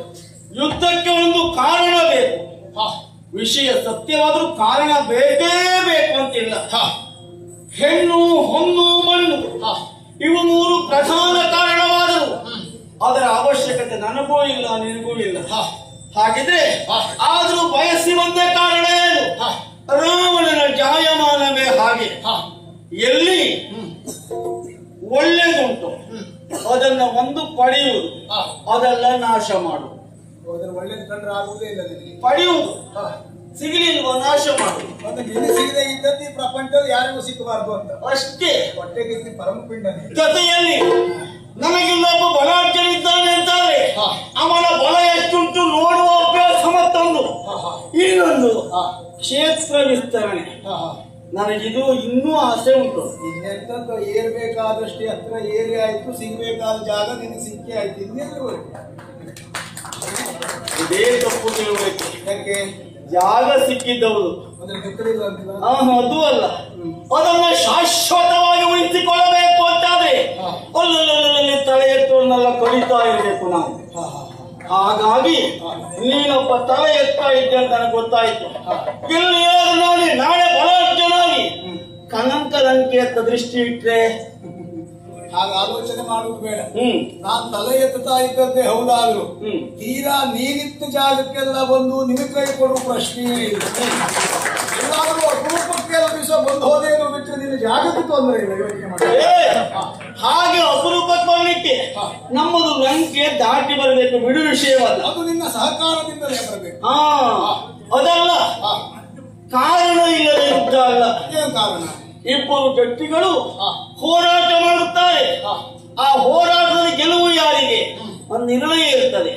ಯುದ್ಧಕ್ಕೆ ಒಂದು ಕಾರಣ ಬೇಕು. ವಿಷಯ ಸತ್ಯವಾದರೂ ಕಾರಣ ಬೇಕೇ ಬೇಕು ಅಂತಿಲ್ಲ. ಹೆಣ್ಣು ಹೊನ್ನು ಮಣ್ಣು ಇವು ಮೂರು ಪ್ರಧಾನ ಕಾರಣವಾದರು. ಅದರ ಅವಶ್ಯಕತೆ ನನಗೂ ಇಲ್ಲ, ನಿನಗೂ ಇಲ್ಲ. ಹಾಗಿದ್ರೆ ಆದ್ರೂ ಬಯಸಿ ಒಂದೇ ಕಾರಣ ಏನು? ರಾವಣನ ಜಾಯಮಾನವೇ ಹಾಗೆ. ಎಲ್ಲಿ ಒಳ್ಳೆದುಂಟು ಅದನ್ನ ಒಂದು ಪಡೆಯುವುದು, ಅದೆಲ್ಲ ನಾಶ ಮಾಡುವುದು. ಒಳ್ಳೇದು ಕಂಡ್ರೆ ಆಗುವುದೇ ಇಲ್ಲ ನಿನಗೆ. ಪಡೆಯುವುದು ಸಿಗಲಿಲ್ವ ನಾಶ ಮಾಡುವುದು. ಒಂದು ನಿನಗೆ ಸಿಗದೆ ಇದ್ದದ್ದು ಈ ಪ್ರಪಂಚದಲ್ಲಿ ಯಾರಿಗೂ ಸಿಕ್ಕಬಾರ್ದು ಅಂತ ಅಷ್ಟೇ. ಹೊಟ್ಟೆಗೆ ಪರಮಪಿಂಡನೆ. ಜೊತೆಯಲ್ಲಿ ನಮಗಿಲ್ಲೊಬ್ಬ ಬಲಾಢ್ಯನಿದ್ದಾನೆ ಅಂತಾರೆ, ಅವನ ಬಲ ಎಷ್ಟುಂಟು ನೋಡುವ ಅಭ್ಯಾಸ ಮತ್ತೊಂದು. ಇನ್ನೊಂದು ಕ್ಷೇತ್ರ ವಿಸ್ತರಣೆ. ನನಗಿದು ಇನ್ನೂ ಆಸೆ ಉಂಟು. ಇನ್ನೆಂತದ್ದು ಏರ್ಬೇಕಾದಷ್ಟು ಹತ್ರ ಏರಿ ಆಯ್ತು, ಸಿಗ್ಬೇಕಾದ ಜಾಗ ನಿನಗೆ ಸಿಕ್ಕಿ ಆಯ್ತು. ಇನ್ನೆಲ್ಲೂ ಇದೇ ತಪ್ಪು ತಿಳುವಳಿಕೆ. ಯಾಕೆ ಜಾಗ ಸಿಕ್ಕಿದ್ದವರು ಅಂದ್ರೆ ಗೊತ್ತಿಲ್ಲ ಅಂತ ಅದು ಅಲ್ಲ, ಅದನ್ನ ಶಾಶ್ವತವಾಗಿ ಉಳಿಸಿಕೊಳ್ಳಬೇಕು ಅಂತಾದ್ರೆ ಅಲ್ಲಲ್ಲಿ ತಲೆ ಎತ್ತುವನ್ನೆಲ್ಲ ಕಲಿತಾ ಇರಬೇಕು ನಾವು. ಹಾಗಾಗಿ ನೀನೊಬ್ಬ ತಲೆ ಎತ್ತಾ ಇದ್ದೆ ಅಂತ ನನಗೆ ಗೊತ್ತಾಯ್ತು. ಇಲ್ಲಿ ನೋಡಿ ನಾಳೆ ಬಲಾಢ್ಯನಾಗಿ ಕಳಂಕದಂಕೆ ಅಂತ ದೃಷ್ಟಿ ಇಟ್ರೆ ಹಾಗ ಆಲೋಚನೆ ಮಾಡುವುದು ಬೇಡ. ನಾನ್ ತಲೆ ಎತ್ತುತ್ತಾ ಇದ್ದದ್ದೇ ಹೌದಾದ್ರು ತೀರಾ ನೀನಿತ್ತ ಜಾಗಕ್ಕೆಲ್ಲ ಬಂದು ನಿನ್ನ ಕೈ ಕೊಡುವ ಪ್ರಶ್ನೆಯೇ ಇಲ್ಲ. ಎಲ್ಲಾದ್ರೂ ಅಪರೂಪಕ್ಕೆ ದಿವಸ ಬಂದು ಹೋದೇನು ಬಿಟ್ಟರೆ ನಿನ್ನ ಜಾಗಕ್ಕೆ ತೊಂದರೆ ಇಲ್ಲ. ಯೋಚನೆ ಮಾಡಿ. ಹಾಗೆ ಅಪರೂಪಕ್ಕೆ ಬರ್ಲಿಕ್ಕೆ ನಮ್ಮದು ಲಂಕೆ ದಾಟಿ ಬರಬೇಕು, ಬಿಡು ವಿಷಯವಲ್ಲ. ಅದು ನಿನ್ನ ಸಹಕಾರದಿಂದಲೇ ಬರಬೇಕು. ಅದಲ್ಲ, ಕಾರಣ ಇಲ್ಲದೆ ಯುದ್ಧ ಅಲ್ಲ. ಏನು ಕಾರಣ? ಇಬ್ಬರು ವ್ಯಕ್ತಿಗಳು ಹೋರಾಟ ಮಾಡುತ್ತಾರೆ. ಆ ಹೋರಾಟದಲ್ಲಿ ಗೆಲುವು ಯಾರಿಗೆ ಒಂದು ನಿರ್ಣಯ ಇರ್ತದೆ.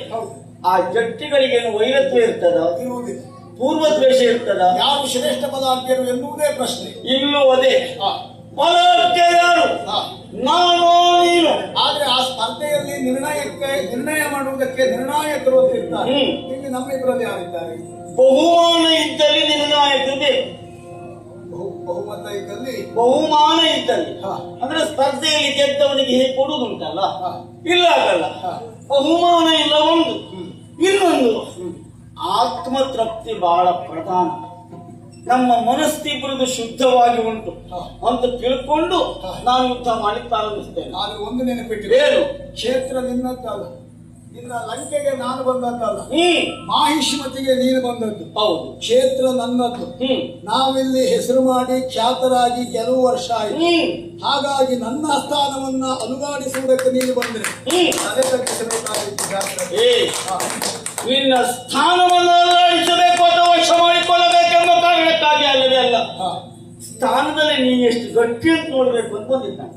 ಆ ಜಟ್ಟಿಗಳಿಗೇನು ವೈರತ್ವ ಇರ್ತದ? ಇರುವುದಿಲ್ಲ. ಪೂರ್ವದ್ವೇಷ ಇರ್ತದ? ಯಾರು ಶ್ರೇಷ್ಠ ಪದಾರ್ಥರು ಎನ್ನುವುದೇ ಪ್ರಶ್ನೆ. ಇಲ್ಲೂ ಅದೇ. ಬಲಾಢ್ಯ ಯಾರು? ನಾನು ನೀನು. ಆದ್ರೆ ಆ ಸ್ಪರ್ಧೆಯಲ್ಲಿ ನಿರ್ಣಯ ಮಾಡುವುದಕ್ಕೆ ನಿರ್ಣಾಯಕರು ಅಂತ ಇರ್ತಾರೆ. ಇಲ್ಲಿ ನಮ್ಮಿಬ್ಬರಲ್ಲಿ ಯಾರಿದ್ದಾರೆ? ಬಹುಮಾನ ಇದ್ದಲ್ಲಿ ನಿರ್ಣಾಯಕರು ಬೇಕು. ಬಹುಮತ ಇದ್ದಲ್ಲಿ, ಬಹುಮಾನ ಇದ್ದಲ್ಲಿ ಅಂದ್ರೆ ಸ್ಪರ್ಧೆಯಲ್ಲಿ ಗೆದ್ದವನಿಗೆ ಹೇಗೆ ಕೊಡುವುದುಂಟಲ್ಲ, ಇಲ್ಲ ಆಗಲ್ಲ. ಬಹುಮಾನ ಇಲ್ಲ ಒಂದು. ಇನ್ನೊಂದು ಆತ್ಮತೃಪ್ತಿ ಬಹಳ ಪ್ರಧಾನ. ನಮ್ಮ ಮನಸ್ಥಿತಿಗಳು ಶುದ್ಧವಾಗಿ ಉಂಟು ಅಂತ ತಿಳ್ಕೊಂಡು ನಾನು ಯುದ್ಧ ಮಾಡಿ ಪ್ರಾರಂಭಿಸ್ತೇನೆ. ಆದ್ರೆ ಒಂದು ನೆನಪಿಟ್ಟಿದೆ, ಏನು? ಕ್ಷೇತ್ರ ನಿನ್ನದ್ದಲ್ಲ, ನಿನ್ನ ಲಂಕೆಗೆ ನಾನು ಬಂದದ್ದಲ್ಲ, ಮಾಹಿಷ್ಮತಿಗೆ ನೀನು ಬಂದದ್ದು. ಹೌದು. ಕ್ಷೇತ್ರ ನನ್ನದ್ದು. ನಾವಿಲ್ಲಿ ಹೆಸರು ಮಾಡಿ ಖ್ಯಾತರಾಗಿ ಕೆಲವು ವರ್ಷ ಆಯಿತು. ಹಾಗಾಗಿ ನನ್ನ ಸ್ಥಾನವನ್ನ ಅಲುಗಾಡಿಸುವುದಕ್ಕೆ ನೀನು ಬಂದ್ರೆ ತಲೆ ತಗ್ಗಿಸಬೇಕಾಗಿತ್ತು ಶಾಸ್ತ್ರ. ನಿನ್ನ ಸ್ಥಾನವನ್ನು ಅಲುಗಾಡಿಸಬೇಕು ಅಥವಾ ವಶ ಮಾಡಿಕೊಳ್ಳಬೇಕೆಂಬ ಕಾರಣಕ್ಕಾಗಿ ಅಲ್ಲವೇ ಅಲ್ಲ. ಸ್ಥಾನದಲ್ಲಿ ನೀನು ಎಷ್ಟು ಗಟ್ಟಿ ಅಂತ ನೋಡ್ಬೇಕು ಅಂತ ಬಂದಿದ್ದಾನೆ.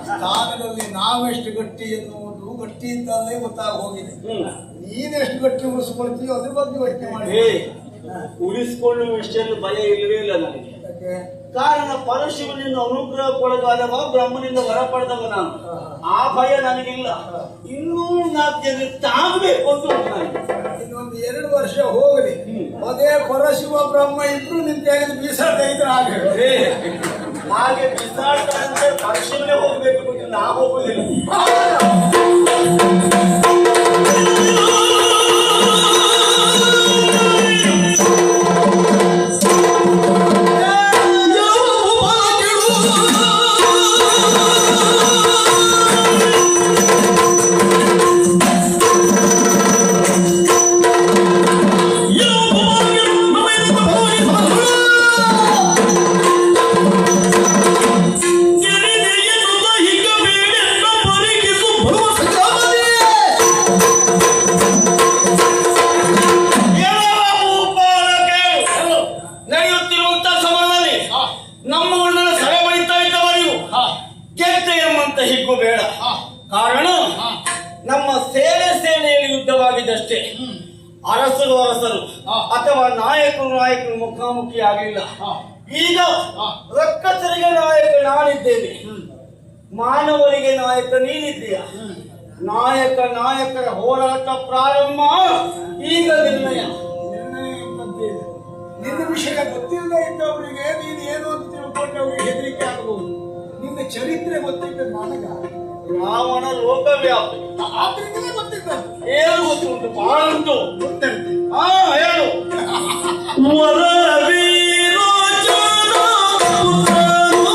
ಸ್ಥಾನದಲ್ಲಿ ನಾವೆಷ್ಟು ಗಟ್ಟಿ ಎನ್ನುವುದು ಗಟ್ಟಿ ಅಂತಲೇ ಗೊತ್ತಾಗಿ ಹೋಗಿದೆ. ನೀನೆಷ್ಟು ಗಟ್ಟಿ ಉಳಿಸ್ಕೊಳ್ತೀಯೋ ಅದ್ರ ಬಗ್ಗೆ ಯೋಚನೆ ಮಾಡಿ. ಉಳಿಸಿಕೊಳ್ಳುವ ವಿಷಯದಲ್ಲಿ ಭಯ ಇಲ್ಲವೇ ಇಲ್ಲ ನನಗೆ. ಕಾರಣ ಪರಶಿವನಿಂದ ಅನುಗ್ರಹಕ್ಕೊಳಗಾದವ, ಬ್ರಹ್ಮನಿಂದ ವರ ಪಡೆದವ ನಾನು. ಆ ಭಯ ನನಗಿಲ್ಲ. ಇನ್ನೂ 4 ಜನ ತಾಗಬೇಕು ಅಂತ ನನಗೆ. ಇನ್ನೊಂದು 2 ವರ್ಷ ಹೋಗಲಿ, ಅದೇ ಪರಶಿವ ಬ್ರಹ್ಮ ಇಬ್ರು ನಿಂತ ಬೀಸಾಡ್ತಾ ಇದ್ರೆ ಹಾಗೆ ಬಿಸಾಡ್ತಾರಂತೆ ಪರಶಿವನೇ ಹೋಗ್ಬೇಕು, ನಾ ಹೋಗುದಿಲ್ಲ. ಅಷ್ಟೇ. ಅರಸರು ಅಥವಾ ನಾಯಕರು ಮುಖಾಮುಖಿ ಆಗಲಿಲ್ಲ. ಈಗ ರಕ್ಕಸರಿಗೆ ನಾಯಕ ನಾನಿದ್ದೇನೆ, ಮಾನವರಿಗೆ ನಾಯಕ ನೀನಿದ್ದೀಯ. ನಾಯಕರ ಹೋರಾಟ ಪ್ರಾರಂಭ. ಈಗ ನಿರ್ಣಯ ನಿನ್ನ ವಿಷಯ ಗೊತ್ತಿಲ್ಲದೆ ಇದ್ದವರಿಗೆ ನೀನು ಏನು ಅಂತ ತಿಳ್ಕೊಂಡವರಿಗೆ ಹೆದರಿಕೆ ಆಗಬಹುದು. ನಿನ್ನ ಚರಿತ್ರೆ ಗೊತ್ತಿದ್ದ ನನಗ ರಾವಣ ಲೋಕವ್ಯಾಪಿ, ಆದ್ರಿಂದಲೇ ಗೊತ್ತಿದ್ದ. ಏನು ಗೊತ್ತುಂಟು? ಬಹಳ ಉಂಟು. ಹೇಳು. ವರ ವೀರೋಚನ ಪುತ್ರನು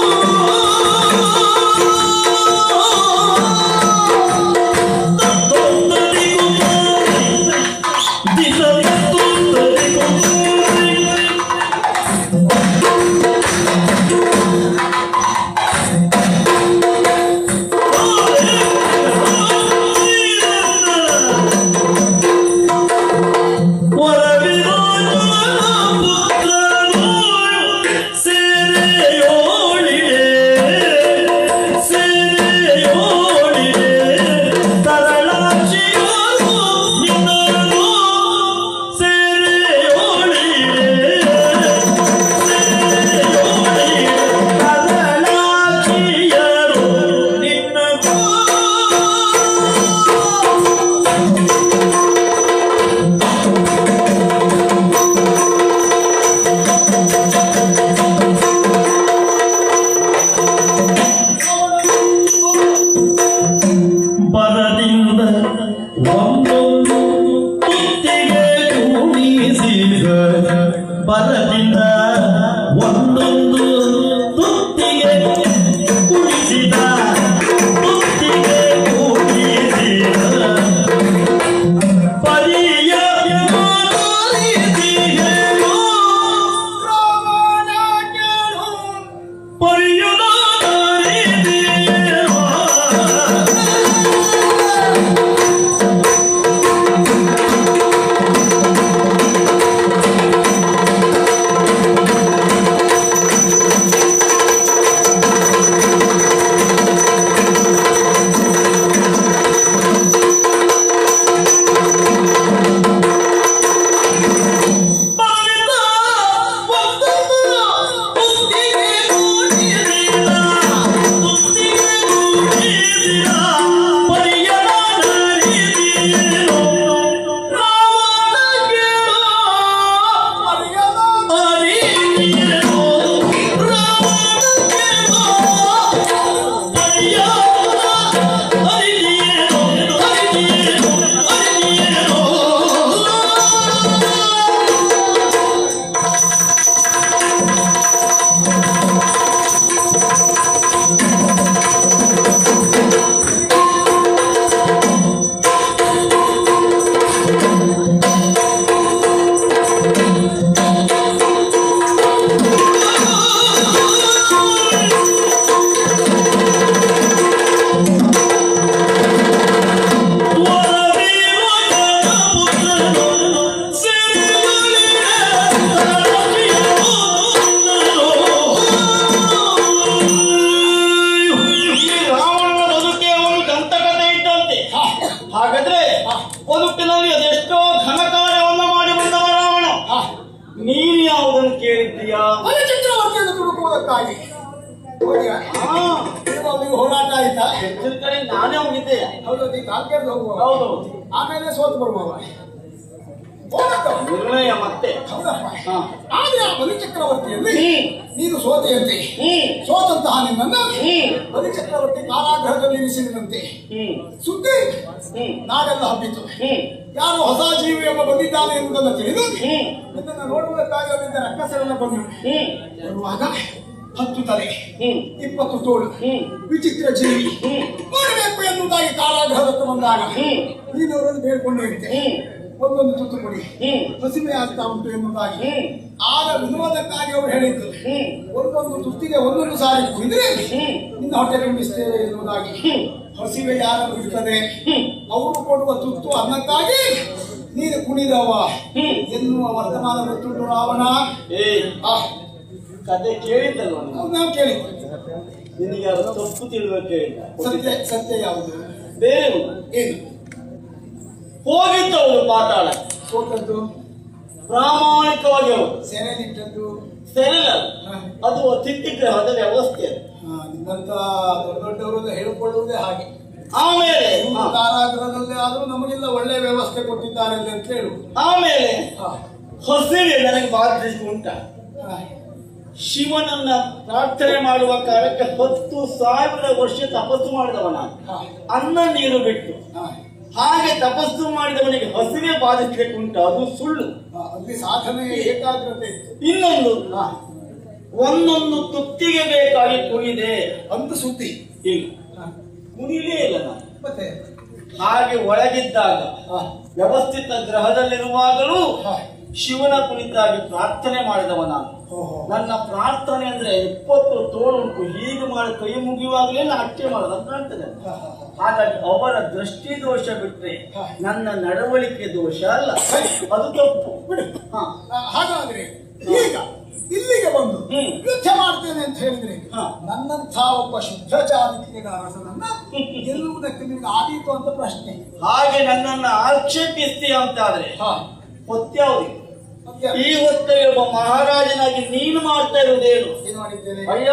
ಬರದಿಂದ ಒಂದೊಂದು ತುತ್ತಿಗೆ ಕೂಡಿಸಿದ ಬರದಿಂದ ಒಂದೊಂದು ತುತ್ತಿಗೆ ಕುಡಿಸಿದ ತುತ್ತಿಗೆ ಕೂಡಿಸಿದ ಪರಿಯ ಮಾರಿದಿಯೇನೋ ಪರಿಯದ ಮಾರಿದಿಯೇನೋ ಹಾಗಾದ್ರೆ ಬದುಕಿನಲ್ಲಿ ಅದೆಷ್ಟೋ ಘನ ಕಾರ್ಯವನ್ನು ಮಾಡಿ ಬಂದವ ರಾವಣ. ನೀನು ಯಾವುದನ್ನು ಕೇಳಿದ್ದೀಯಾ? ಚಕ್ರವರ್ತಿಯನ್ನು ತುಡುಕುವುದಕ್ಕಾಗಿ ನೀವು ಹೋರಾಟ ಆಯ್ತಾ? ಹೆಚ್ಚಿನ ಕಡೆ ನಾನೇ ಹೋಗಿದ್ದೆ. ಹೌದು, ನೀ ಕಾಲ್ಕೆರೆದು ಹೋಗುವ, ಹೌದು, ಆಮೇಲೆ ಸೋತು ಬರುವವ ನಿರ್ಣಯ ಮತ್ತೆ. ಹೌದಪ್ಪ. ಹಾ. ಆದ್ರೆ ಆ ಬಲಿ ಚಕ್ರವರ್ತಿಯಲ್ಲಿ ನೀನು ಸೋತೆಯಂತೆ. ಸೋತಂತಹ ನಿನ್ನನ್ನು ಬಲಿ ಚಕ್ರವರ್ತಿ ಕಾರಾಗೃಹದಲ್ಲಿ ಇರಿಸಿದಂತೆ ಸುದ್ದಿ ನಾಡೆಲ್ಲ ಹಬ್ಬಿತು. ಯಾರು ಹೊಸ ಜೀವಿ ಎಂಬ ಬಂದಿದ್ದಾನೆ ಎಂಬುದನ್ನು ತಿಳಿದು ನಿನ್ನನ್ನು ನೋಡುವುದಕ್ಕಾಗಿ ಅಲ್ಲಿಂದ ರಕ್ಕಸರನ್ನ ಬಂದರು. ಬರುವಾಗ 10 ತಲೆ 20 ತೋಳು ವಿಚಿತ್ರ ಜೀವಿ ನೋಡಬೇಕು ಎನ್ನುವುದಾಗಿ ಕಾರಾಗೃಹದತ್ತ ಬಂದಾಗ ನೀನು ಅವರನ್ನು ಬೇಡ್ಕೊಂಡು ಇರುತ್ತೆ. ಒಂದೊಂದು ತುತ್ತು ಕೊಡಿ, ಹಸಿವೆ ಆಗ್ತಾ ಉಂಟು ಎನ್ನುವುದಾಗಿ. ಆಗ ವಿನೋದಕ್ಕಾಗಿ ಅವರು ಹೇಳಿದ್ದು, ಒಂದೊಂದು ತುತ್ತಿಗೆ ಒಂದೊಂದು ಸಾರಿ ಕುಡಿದ್ರೆ ನಿನ್ನ ಹೊಟ್ಟೆ ತುಂಬಿಸ್ತೇವೆ ಎನ್ನುವುದಾಗಿ. ಹಸಿವೆ ಯಾರನ್ನು ಇರ್ತದೆ, ಅವರು ಕೊಡುವ ತುತ್ತು ಅನ್ನಕ್ಕಾಗಿ ನೀನು ಕುಣಿದವ ಎನ್ನುವ ವರ್ತಮಾನ ಗೊತ್ತುಂಟು ರಾವಣ. ಕತೆ ಕೇಳಿದ್ದಲ್ವ? ನಾವು ಕೇಳಿದ್ವಿ. ನಿನಗೆ ಅದು ತಪ್ಪು ತಿಳಿಬೇಕು ಕೇಳಿದ. ಸತ್ಯ ಸತ್ಯ ಯಾವುದು? ಬೇರೆ ಉಂಟು. ಏನು? ಹೋಗಿದ್ದವರು ಪಾತಾಳ, ಸೋತದ್ದು, ಪ್ರಾಮಾಣಿಕವಾಗಿ ಅವರು ಸೆರೆಲಿಟ್ಟದ್ದು, ಸೆರೆಲ ಅದು ಅತಿಥಿಗ್ರಹದ ವ್ಯವಸ್ಥೆ. ನಿನ್ನಂತ ದೊಡ್ಡ ದೊಡ್ಡವರು ಹೇಳಿಕೊಳ್ಳುವುದೇ ಹಾಗೆ. ಆಮೇಲೆ ಕಾರಾಗೃಹದಲ್ಲಿ ಆದ್ರೂ ನಮಗೆಲ್ಲ ಒಳ್ಳೆ ವ್ಯವಸ್ಥೆ ಕೊಟ್ಟಿದ್ದಾರೆ ಅಂತ ಹೇಳು. ಆಮೇಲೆ ಹಸಿವೆ ನನಗೆ ಬಾಧಿಸಿ ಉಂಟ. ಶಿವನನ್ನ ಪ್ರಾರ್ಥನೆ ಮಾಡುವ ಕಾಲಕ್ಕೆ 10,000 ವರ್ಷ ತಪಸ್ಸು ಮಾಡಿದವ ನಾನು. ಅನ್ನ ನೀರು ಬಿಟ್ಟು ಹಾಗೆ ತಪಸ್ಸು ಮಾಡಿದವನಿಗೆ ಹಸಿವೆ ಬಾಧಿಸಲಿಕ್ಕೆ ಉಂಟು, ಅದು ಸುಳ್ಳು. ಅಲ್ಲಿ ಸಾಧನೆ ಏಕಾಗ್ರತೆ ಇತ್ತು. ಇನ್ನೊಂದು, ಒಂದೊಂದು ತುತ್ತಿಗೆ ಬೇಕಾಗಿ ಕುಣಿದೆ ಅಂತ ಸುದ್ದಿ ಇಲ್ಲ, ಕುಣಿಲೇ ಇಲ್ಲ ನಾನು. ಮತ್ತೆ ಹಾಗೆ ಒಳಗಿದ್ದಾಗ ವ್ಯವಸ್ಥಿತ ಗ್ರಹದಲ್ಲಿರುವಾಗಲೂ ಶಿವನ ಕುರಿತಾಗಿ ಪ್ರಾರ್ಥನೆ ಮಾಡಿದವ ನಾನು. ನನ್ನ ಪ್ರಾರ್ಥನೆ ಅಂದ್ರೆ 20 ತೋಳು ಉಂಟು. ಹೀಗೆ ಮಾಡಿ ಕೈ ಮುಗಿಯುವಾಗಲೇ ನಾನು ಅಷ್ಟೇ ಮಾಡೋದು ಕಾಣ್ತದೆ. ಹಾಗಾಗಿ ಅವರ ದೃಷ್ಟಿ ದೋಷ ಬಿಟ್ರೆ ನನ್ನ ನಡವಳಿಕೆ ದೋಷ ಅಲ್ಲ, ಅದು ತಪ್ಪು. ಹಾಗಾದ್ರೆ ಈಗ ಇಲ್ಲಿಗೆ ಬಂದು ಯುದ್ಧ ಮಾಡ್ತೇನೆ ಅಂತ ಹೇಳಿದ್ರೆ ನನ್ನಂಥ ಒಬ್ಬ ಶುದ್ಧ ಚಾರಿತ್ರ್ಯದ ಅರಸನನ್ನ ಗೆಲ್ಲುವುದಕ್ಕೆ ನಿಮ್ಗೆ ಆದೀತು ಅಂತ ಪ್ರಶ್ನೆ. ಹಾಗೆ ನನ್ನನ್ನು ಆಕ್ಷೇಪಿಸ್ತೀಯ ಅಂತಾದ್ರೆ ಹೊತ್ಯಾವ್ದು ಈ ಹೊತ್ತಲ್ಲಿ ಒಬ್ಬ ಮಹಾರಾಜನಾಗಿ ನೀನು ಮಾಡ್ತಾ ಇರುವುದೇನು? ಏನ್ ಮಾಡಿದ್ದೇನೆ? ಅಯ್ಯ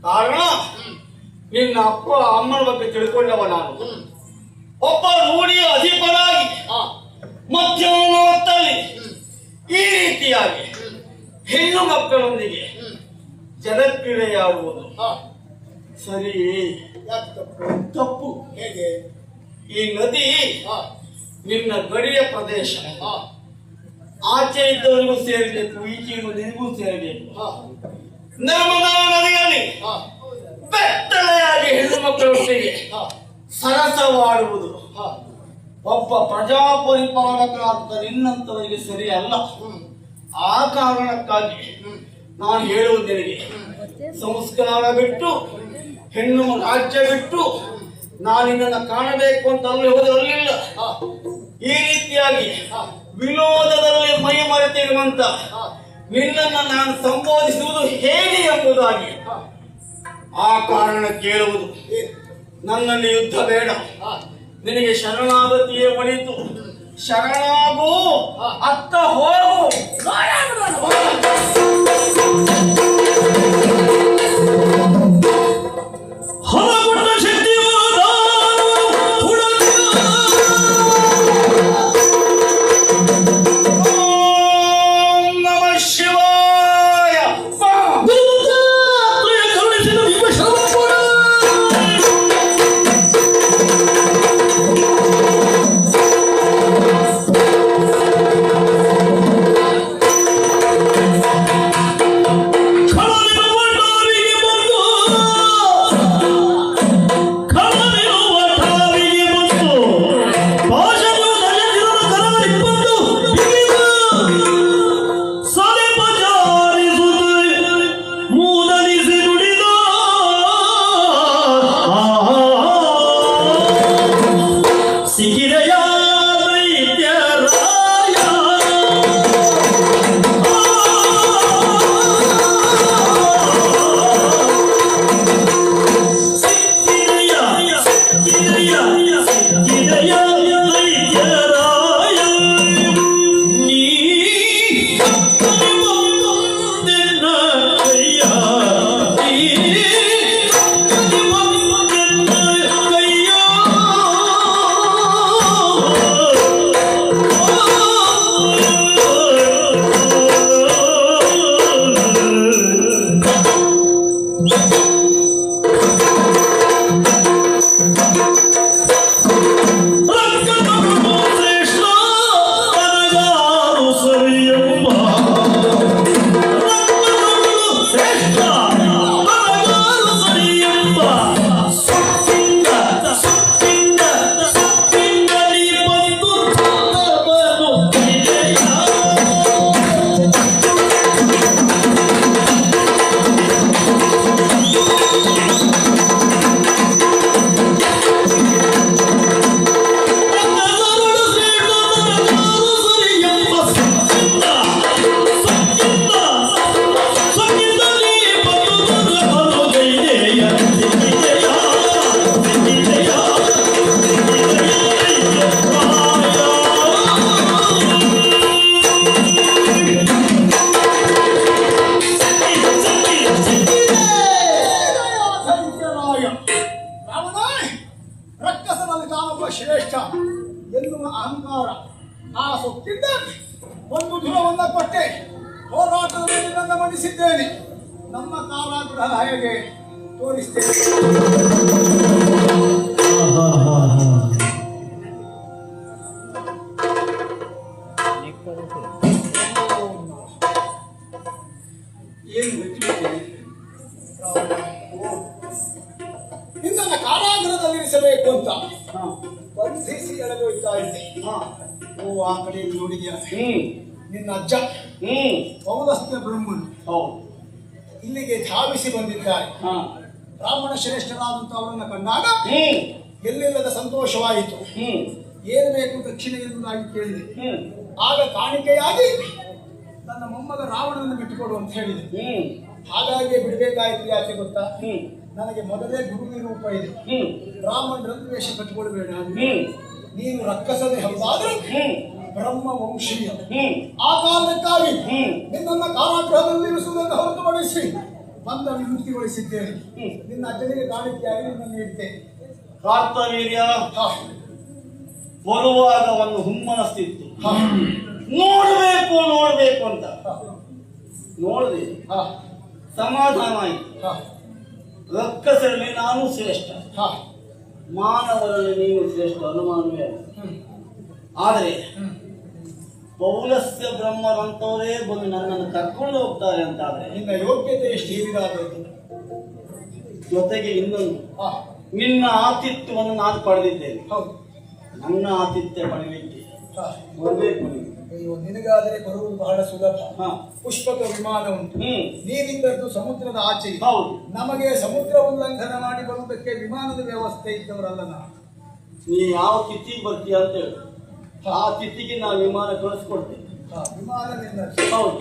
ಕಾರಣ ನಿನ್ನ ಅಪ್ಪ ಅಮ್ಮನ ಬಗ್ಗೆ ತಿಳ್ಕೊಂಡವ ನಾನು. ಒಬ್ಬ ರೂಢಿಯ ಅಧಿಪನಾಗಿ ಮಧ್ಯಾಹ್ನ ಹೊತ್ತಲ್ಲಿ ಈ ರೀತಿಯಾಗಿ ಹೆಣ್ಣು ಮಕ್ಕಳೊಂದಿಗೆ ಜಲಕ್ರೀಡೆಯಾಡುವುದು ಸರಿ ತಪ್ಪು. ಹೇಗೆ? ಈ ನದಿ ನಿನ್ನ ಗಡಿಯ ಪ್ರದೇಶ, ಆಚೆ ಇದ್ದವರಿಗೂ ಸೇರಬೇಕು, ಈಚೆ ಇರುವ ನಿನಗೂ ಸೇರಬೇಕು. ನರ್ಮದಾ ನದಿಯಲ್ಲಿ ಬೆತ್ತಲೆಯಾಗಿ ಹೆಣ್ಣು ಮಕ್ಕಳೊಟ್ಟಿಗೆ ಸರಸವಾಡುವುದು ಒಬ್ಬ ಪ್ರಜಾಪರಿಪಾಲಕರಾದ ನಿನ್ನಂತವರಿಗೆ ಸರಿಯಲ್ಲ. ಆ ಕಾರಣಕ್ಕಾಗಿ ನಾನು ಹೇಳುವುದು ನಿನಗೆ, ಸಂಸ್ಕಾರ ಬಿಟ್ಟು ಹೆಣ್ಣು ರಾಜ್ಯ ಬಿಟ್ಟು ನಾನು ನಿನ್ನನ್ನು ಕಾಣಬೇಕು ಅಂತ ಅಲ್ಲಿ ಹೋದರಲ್ಲಿಲ್ಲ. ಈ ರೀತಿಯಾಗಿ ವಿನೋದದಲ್ಲಿ ಮೈ ಮರೆತಿರುವಂತ ನಿನ್ನನ್ನು ನಾನು ಸಂಬೋಧಿಸುವುದು ಹೇಗೆ ಎಂಬುದಾಗಿ ಆ ಕಾರಣ ಕೇಳುವುದು. ನನ್ನಲ್ಲಿ ಯುದ್ಧ ಬೇಡ, ನಿನಗೆ ಶರಣಾಗತಿಯೇ ಒಳಿತು. ಶರಣಾಗು, ಅತ್ತ ಹೋಗು. ಹೊರಗುಟ್ಟ ಶಕ್ತಿವಾದ ಓಂ ನಮಃ ಶಿವಾಯ. ಕರುಣಿಸಿದ ವಿಮರ್ಶನಪುರ ಶ್ರೇಷ್ಠ ಎನ್ನುವ ಅಹಂಕಾರ ಆ ಸೊಕ್ಕಿಂದ ಒಂದು ಧುರವನ್ನ ಕೊಟ್ಟೆ. ಹೋರಾಟದ ಮೇಲೆ ನನ್ನ ಮಣಿಸಿದ್ದೇನೆ. ನಮ್ಮ ಕಾರಾಗೃಹ ಹೇಗೆ ತೋರಿಸ್ತೇನೆ. ಏನು ನಿನ್ನನ್ನು ಕಾರಾಗೃಹದಲ್ಲಿರಿಸಬೇಕು ಅಂತ ಬಂಧಿಸಿ ಎಳೆದೊಯ್ತಾ ಇದ್ದೆ. ಓ ಆ ಕಡೆ ನೋಡಿದ್ಯಾ? ನಿನ್ನ ಅಜ್ಜ ಪೌಲಸ್ತ್ಯ ಬ್ರಹ್ಮನ್ ಇಲ್ಲಿಗೆ ಧಾವಿಸಿ ಬಂದಿದ್ದಾರೆ. ಬ್ರಾಹ್ಮಣ ಶ್ರೇಷ್ಠರಾದಂತ ಅವರನ್ನು ಕಂಡಾಗ ಎಲ್ಲಿಲ್ಲದ ಸಂತೋಷವಾಯಿತು. ಏನು ಬೇಕು ದಕ್ಷಿಣ ಎನ್ನುವುದಾಗಿ ಕೇಳಿದೆ. ಆಗ ಕಾಣಿಕೆಯಾಗಿ ನನ್ನ ಮೊಮ್ಮಗ ರಾವಣನನ್ನು ಬಿಟ್ಟುಕೊಡು ಅಂತ ಹೇಳಿದೆ. ಹಾಗಾಗಿ ಬಿಡಬೇಕಾಯ್ತು. ಯಾಕೆ ಗೊತ್ತಾ? ನನಗೆ ಮೊದಲೇ ಗುರುವಿನ ರೂಪ ಇದೆ. ಬ್ರಾಹ್ಮಣರನ್ನು ವೇಷ ಕಟ್ಟಿಕೊಳ್ಬೇಡ. ನೀನು ರಕ್ಕಸನೇ ಹೌದಾದ್ರೆ ಬ್ರಹ್ಮ ವಂಶೀಯ. ಆ ಕಾರಣಕ್ಕಾಗಿ ನಿನ್ನನ್ನು ಕಾರಾಗೃಹದಲ್ಲಿ ಇರಿಸುವುದನ್ನು ಹೊರತುಪಡಿಸಿ ಬಂದ ವಿಮುಕ್ತಿಗೊಳಿಸಿದ್ದೇನೆ. ನಿನ್ನ ಅಜ್ಜನಿಗೆ ಕಾಣಿಕೆಯಾಗಿ ನಿನ್ನನ್ನು ನೀಡಿದ್ದೇನೆ. ಕಾರ್ತವೀರ್ಯ ಬರುವಾಗ ಒಂದು ಹುಮ್ಮನಸ್ತಿತ್ತು. ನೋಡ್ಬೇಕು ನೋಡ್ಬೇಕು ಅಂತ ನೋಡಿದೆ. ಸಮಾಧಾನ ಆಯಿತು. ರಕ್ಕಸರಲ್ಲಿ ನಾನು ಶ್ರೇಷ್ಠ, ಮಾನವರಲ್ಲಿ ನೀನು ಶ್ರೇಷ್ಠ, ಅನುಮಾನವೇ ಅಲ್ಲ. ಆದರೆ ಪೌಲಸ್ತ್ಯ ಬ್ರಹ್ಮರಂತವರೇ ಬಂದು ನನ್ನನ್ನು ಕರ್ಕೊಂಡು ಹೋಗ್ತಾರೆ ಅಂತಾದ್ರೆ ನಿನ್ನ ಯೋಗ್ಯತೆ ಎಷ್ಟು ಹೀರಿದಾಗಬೇಕು. ಜೊತೆಗೆ ಇನ್ನೊಂದು, ನಿನ್ನ ಆತಿಥ್ಯವನ್ನು ನಾನು ಪಡೆದಿದ್ದೇನೆ. ಹೌದು, ನನ್ನ ಆತಿಥ್ಯ ಪಡೆಯಲಿಕ್ಕೆ ಬರಬೇಕು. ಅಯ್ಯೋ ನಿನಗಾದರೆ ಬರುವುದು ಬಹಳ ಸುಲಭ. ಹಾ. ಪುಷ್ಪಕ ವಿಮಾನ ಉಂಟು. ಹ್ಮ್. ನೀನಿದ್ದದ್ದು ಸಮುದ್ರದ ಆಚೆ ಇದೆ. ಹೌದು. ನಮಗೆ ಸಮುದ್ರ ಉಲ್ಲಂಘನ ಮಾಡಿ ಬರುವುದಕ್ಕೆ ವಿಮಾನದ ವ್ಯವಸ್ಥೆ ಇದ್ದವರಲ್ಲ ನಾವು. ನೀ ಯಾವ ತಿಥಿಗೆ ಬರ್ತೀಯ ಅಂತ ಹೇಳು, ಆ ತಿಥಿಗೆ ನಾವು ವಿಮಾನ ಕಳಿಸ್ಕೊಡ್ತೇವೆ. ವಿಮಾನ ನಿನ್ನ ಹೌದು,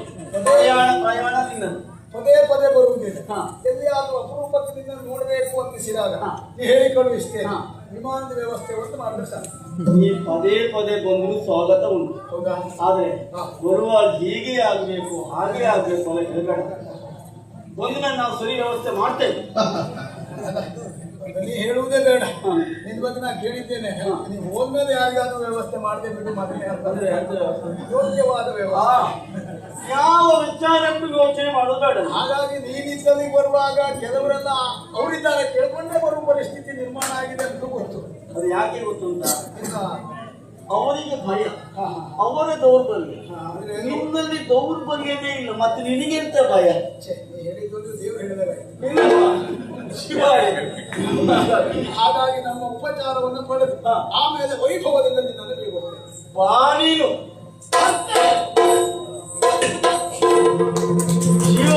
ಪ್ರಯಾಣ ನಿನ್ನದು. ಪದೇ ಪದೇ ಬರುವುದಿಲ್ಲ. ಹಾ. ಎಲ್ಲಿಯಾದ್ರೂ ಅಪರೂಪಕ್ಕೆ ನಿನ್ನ ನೋಡಬೇಕು ಅಂತಿಸಿದಾಗ ಹಾ. ನೀ ಹೇಳಿ ಕಳುಹಿಸ್ತೇನೆ. ಹಾ. ವಿಮಾನದ ವ್ಯವಸ್ಥೆ ಒಂದು ಮಾಡಿದ್ರೆ ಸಾಕು. ನೀ ಪದೇ ಪದೇ ಬಂದರೂ ಸ್ವಾಗತ ಉಂಟು. ಹೌದಾ? ಆದ್ರೆ ಹಾ. ಬರುವಾಗ ಹೀಗೆ ಆಗ್ಬೇಕು ಹಾಗೆ ಆಗ್ಬೇಕು ಅಂತ ಹೇಳ್ಬೇಡ. ಬಂದ ಮೇಲೆ ನಾವು ಸರಿ ವ್ಯವಸ್ಥೆ ಮಾಡ್ತೇವೆ. ನೀ ಹೇಳುವುದೇ ಬೇಡ. ಹಾ. ನಿನ್ ಬಗ್ಗೆ ನಾನು ಕೇಳಿದ್ದೇನೆ. ಹಾ. ನೀವು ಹೋದ್ಮೇಲೆ ಯಾರಿಗಾದ್ರೂ ವ್ಯವಸ್ಥೆ ಮಾಡದೆ ಬಿಡು ಮೊದಲೇ ಅಂದ್ರೆ ಯೋಗ್ಯವಾದ ವ್ಯವಸ್ಥೆ. ಯಾವ ವಿಚಾರಕ್ಕೂ ಯೋಚನೆ ಮಾಡೋದು ಬೇಡ. ಹಾಗಾಗಿ ನೀನಿದ್ದಲ್ಲಿ ಬರುವಾಗ ಕೆಲವರೆಲ್ಲ ಅವರಿದ್ದಾರೆ ಕೇಳ್ಕೊಂಡೇ ಬರುವ ಪರಿಸ್ಥಿತಿ ನಿರ್ಮಾಣ ಆಗಿದೆ ಅಂತ ಗೊತ್ತು. ಅದು ಯಾಕೆ ಗೊತ್ತುಂಟ, ಇನ್ನ ಅವರಿಗೆ ಭಯ, ಹಾ, ಅವರ ದೌರ್ಬಲ್ಯ. ಅಂದ್ರೆ ನಿನ್ನಲ್ಲಿ ದೌರ್ಬಲ್ಯವೇ ಇಲ್ಲ, ಮತ್ತೆ ನಿನಗೆಂತ ಭಯ? ನೀ ಹೇಳಿದ್ದು ದೇವರು ಹೇಳಿದಾಗ ಇಲ್ಲವಾ? ಶಿವಾಯ. ಹಾಗಾಗಿ ನಮ್ಮ ಉಪಚಾರವನ್ನು ಪಡೆದು ಆಮೇಲೆ ವೈಭವದಿಂದ ನಿನ್ನನ್ನು ಬೀಳ್ಬೋದು. ಬಾ ನೀನು. ಶಿವ